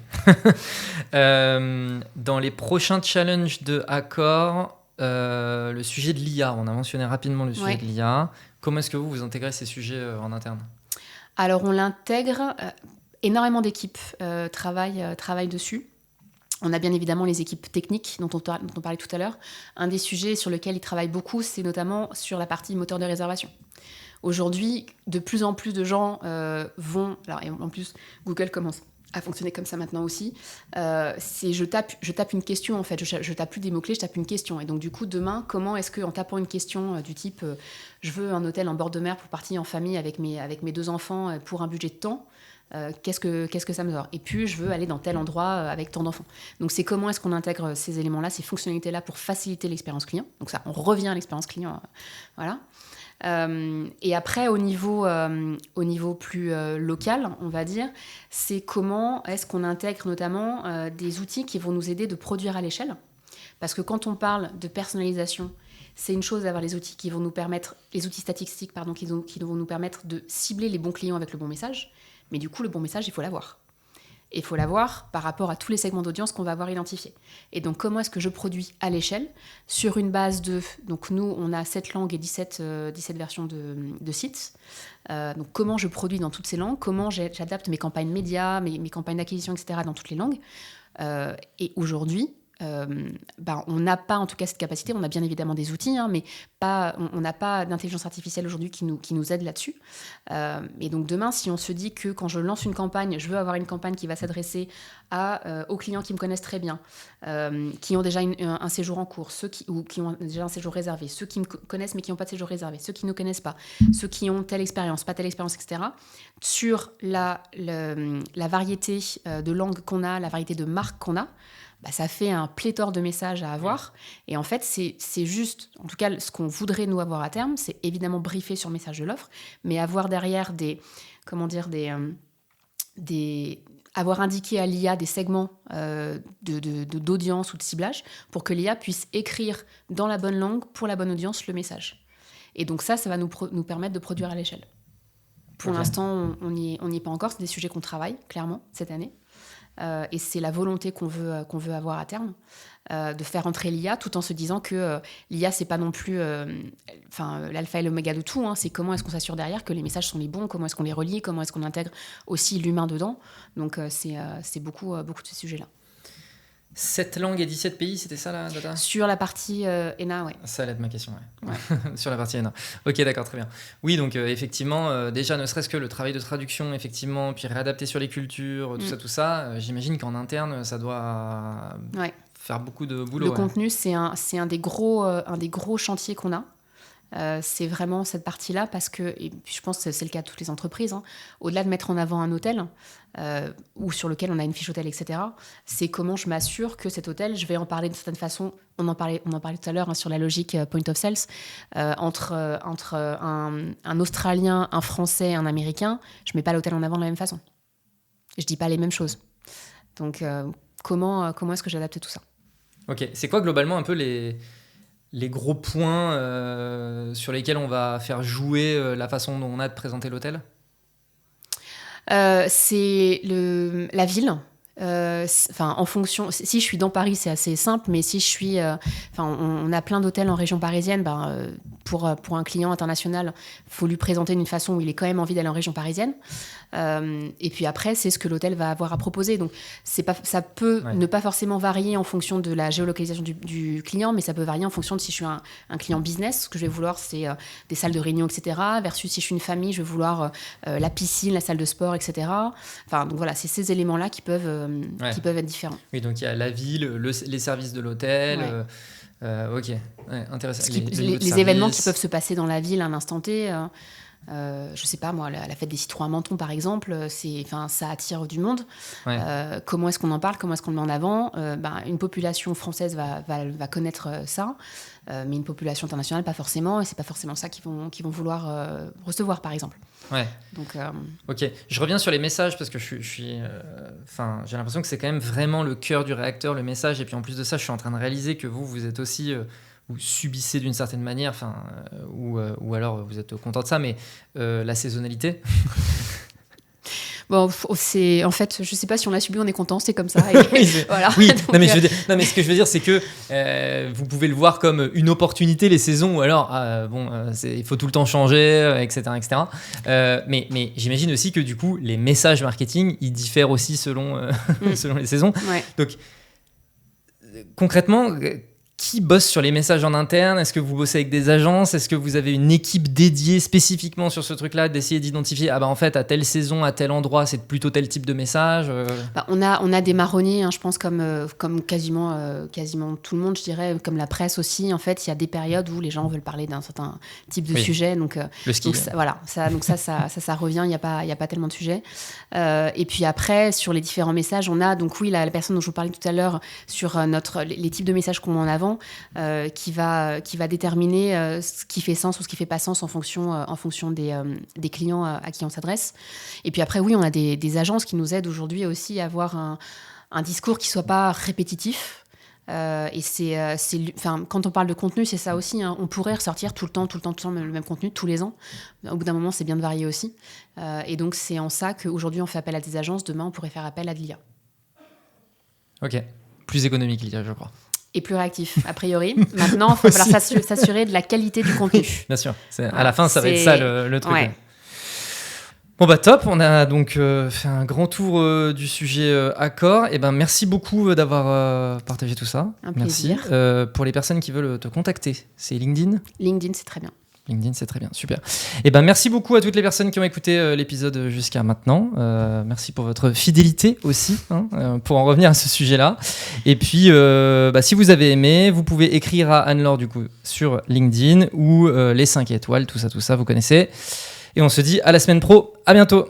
Dans les prochains challenges de Accor, le sujet de l'IA, on a mentionné rapidement le sujet de l'IA. Comment est-ce que vous intégrez ces sujets en interne? Alors, on l'intègre. Énormément d'équipes travaillent dessus. On a bien évidemment les équipes techniques dont on parlait tout à l'heure. Un des sujets sur lesquels ils travaillent beaucoup, c'est notamment sur la partie moteur de réservation. Aujourd'hui, de plus en plus de gens vont... Alors, et en plus, Google commence à fonctionner comme ça maintenant aussi. Je tape une question, en fait. Je tape plus des mots-clés, je tape une question. Et donc, du coup, demain, comment est-ce qu'en tapant une question du type je veux un hôtel en bord de mer pour partir en famille avec mes 2 enfants pour un budget de temps, qu'est-ce que ça me donne? Et puis, je veux aller dans tel endroit avec tant d'enfants. Donc, c'est comment est-ce qu'on intègre ces éléments-là, ces fonctionnalités-là pour faciliter l'expérience client. Donc ça, on revient à l'expérience client. Voilà. Et après, au niveau plus local, on va dire, c'est comment est-ce qu'on intègre notamment des outils qui vont nous aider de produire à l'échelle. Parce que quand on parle de personnalisation, c'est une chose d'avoir les outils qui vont nous permettre, les outils statistiques, qui vont nous permettre de cibler les bons clients avec le bon message. Mais du coup, le bon message, il faut l'avoir. Et il faut l'avoir par rapport à tous les segments d'audience qu'on va avoir identifiés. Et donc, comment est-ce que je produis à l'échelle sur une base de... Donc, nous, on a 7 langues et 17 versions de sites. Donc, comment je produis dans toutes ces langues? Comment j'adapte mes campagnes médias, mes campagnes d'acquisition, etc. dans toutes les langues? Et aujourd'hui, on n'a pas en tout cas cette capacité. On a bien évidemment des outils, mais on n'a pas d'intelligence artificielle aujourd'hui qui nous aide là-dessus. Et donc demain, si on se dit que quand je lance une campagne, je veux avoir une campagne qui va s'adresser aux clients qui me connaissent très bien, qui ont déjà un séjour en cours, ou qui ont déjà un séjour réservé, ceux qui me connaissent mais qui n'ont pas de séjour réservé, ceux qui ne connaissent pas, ceux qui ont telle expérience, pas telle expérience, etc. Sur la variété de langues qu'on a, la variété de marques qu'on a, ça fait un pléthore de messages à avoir. Et en fait, c'est juste, en tout cas, ce qu'on voudrait nous avoir à terme, c'est évidemment briefer sur le message de l'offre, mais avoir derrière avoir indiqué à l'IA des segments d'audience ou de ciblage pour que l'IA puisse écrire dans la bonne langue, pour la bonne audience, le message. Et donc ça va nous permettre de produire à l'échelle. Pour l'instant, on n'y est pas encore. C'est des sujets qu'on travaille, clairement, cette année. Et c'est la volonté qu'on veut avoir à terme, de faire entrer l'IA tout en se disant que l'IA, c'est pas non plus l'alpha et l'oméga de tout. C'est comment est-ce qu'on s'assure derrière que les messages sont les bons, comment est-ce qu'on les relie, comment est-ce qu'on intègre aussi l'humain dedans. Donc c'est beaucoup de ces sujets-là. 7 langues et 17 pays, c'était ça la data ? Sur la partie ENA, ouais. Ça allait être ma question, ouais. Sur la partie ENA. Ok, d'accord, très bien. Oui, donc effectivement, déjà, ne serait-ce que le travail de traduction, effectivement, puis réadapter sur les cultures, tout ça, j'imagine qu'en interne, ça doit faire beaucoup de boulot. Le contenu, c'est un des gros chantiers qu'on a. C'est vraiment cette partie-là parce que, et je pense que c'est le cas de toutes les entreprises, au-delà de mettre en avant un hôtel ou sur lequel on a une fiche hôtel, etc., c'est comment je m'assure que cet hôtel, je vais en parler d'une certaine façon. On en parlait tout à l'heure sur la logique point of sales, entre un Australien, un Français, un Américain, je ne mets pas l'hôtel en avant de la même façon. Je ne dis pas les mêmes choses. Donc, comment est-ce que j'adapte tout ça ? Ok, c'est quoi globalement un peu les gros points sur lesquels on va faire jouer la façon dont on a de présenter l'hôtel ? C'est la ville. En fonction, si je suis dans Paris, c'est assez simple, mais si je suis, on a plein d'hôtels en région parisienne. Pour un client international, faut lui présenter d'une façon où il ait quand même envie d'aller en région parisienne. Et puis après, c'est ce que l'hôtel va avoir à proposer. Donc, ça peut ne pas forcément varier en fonction de la géolocalisation du client, mais ça peut varier en fonction de si je suis un client business. Ce que je vais vouloir, c'est des salles de réunion, etc. Versus si je suis une famille, je vais vouloir la piscine, la salle de sport, etc. Donc voilà, c'est ces éléments-là qui peuvent être différents. Oui, donc il y a la ville, les services de l'hôtel. Ok, intéressant. Les événements qui peuvent se passer dans la ville à un instant T. Je sais pas moi, la fête des citrons à Menton par exemple, ça attire du monde. Comment est-ce qu'on en parle, comment est-ce qu'on le met en avant? Une population française va connaître ça, mais une population internationale pas forcément, et c'est pas forcément ça qu'ils vont vouloir recevoir par exemple. Donc, ok, je reviens sur les messages parce que j'ai l'impression que c'est quand même vraiment le cœur du réacteur, le message, et puis en plus de ça, je suis en train de réaliser que vous êtes aussi ou subissez d'une certaine manière, ou alors vous êtes content de ça, mais la saisonnalité. Bon, en fait, je sais pas si on l'a subi, on est content, c'est comme ça. Voilà. Oui, donc, mais ce que je veux dire, c'est que vous pouvez le voir comme une opportunité, les saisons, ou alors, il faut tout le temps changer, etc. Mais j'imagine aussi que du coup, les messages marketing, ils diffèrent aussi selon les saisons. Donc, concrètement, qui bosse sur les messages en interne ? Est-ce que vous bossez avec des agences ? Est-ce que vous avez une équipe dédiée spécifiquement sur ce truc-là, d'essayer d'identifier en fait, à telle saison, à tel endroit, c'est plutôt tel type de message on a des marronniers, je pense, comme quasiment tout le monde, je dirais, comme la presse aussi. En fait, il y a des périodes où les gens veulent parler d'un certain type de sujet. Donc, le ski. Donc ça revient, il n'y a pas tellement de sujets. Et puis après, sur les différents messages, on a donc la personne dont je vous parlais tout à l'heure sur les types de messages qu'on met en avant, qui va déterminer ce qui fait sens ou ce qui fait pas sens en fonction des clients à qui on s'adresse. Et puis après, oui, on a des agences qui nous aident aujourd'hui aussi à avoir un discours qui soit pas répétitif. Et quand on parle de contenu, c'est ça aussi. On pourrait ressortir tout le temps le même contenu tous les ans. Au bout d'un moment, c'est bien de varier aussi. Et donc, c'est en ça qu'aujourd'hui, on fait appel à des agences. Demain, on pourrait faire appel à de l'IA. Ok. Plus économique, l'IA, je crois. Et plus réactif, a priori. Maintenant, il va falloir s'assurer de la qualité du contenu. Bien sûr. À la fin, ça va être ça le truc. Ouais. Bon bah top, on a donc fait un grand tour du sujet accord. Et ben merci beaucoup d'avoir partagé tout ça. Un merci. plaisir. Pour les personnes qui veulent te contacter, c'est LinkedIn. LinkedIn, c'est très bien. LinkedIn, c'est très bien, super. Et ben merci beaucoup à toutes les personnes qui ont écouté l'épisode jusqu'à maintenant. Merci pour votre fidélité aussi, pour en revenir à ce sujet-là. Et puis, si vous avez aimé, vous pouvez écrire à Anne-Laure du coup sur LinkedIn ou les 5 étoiles, tout ça, vous connaissez. Et on se dit à la semaine pro, à bientôt.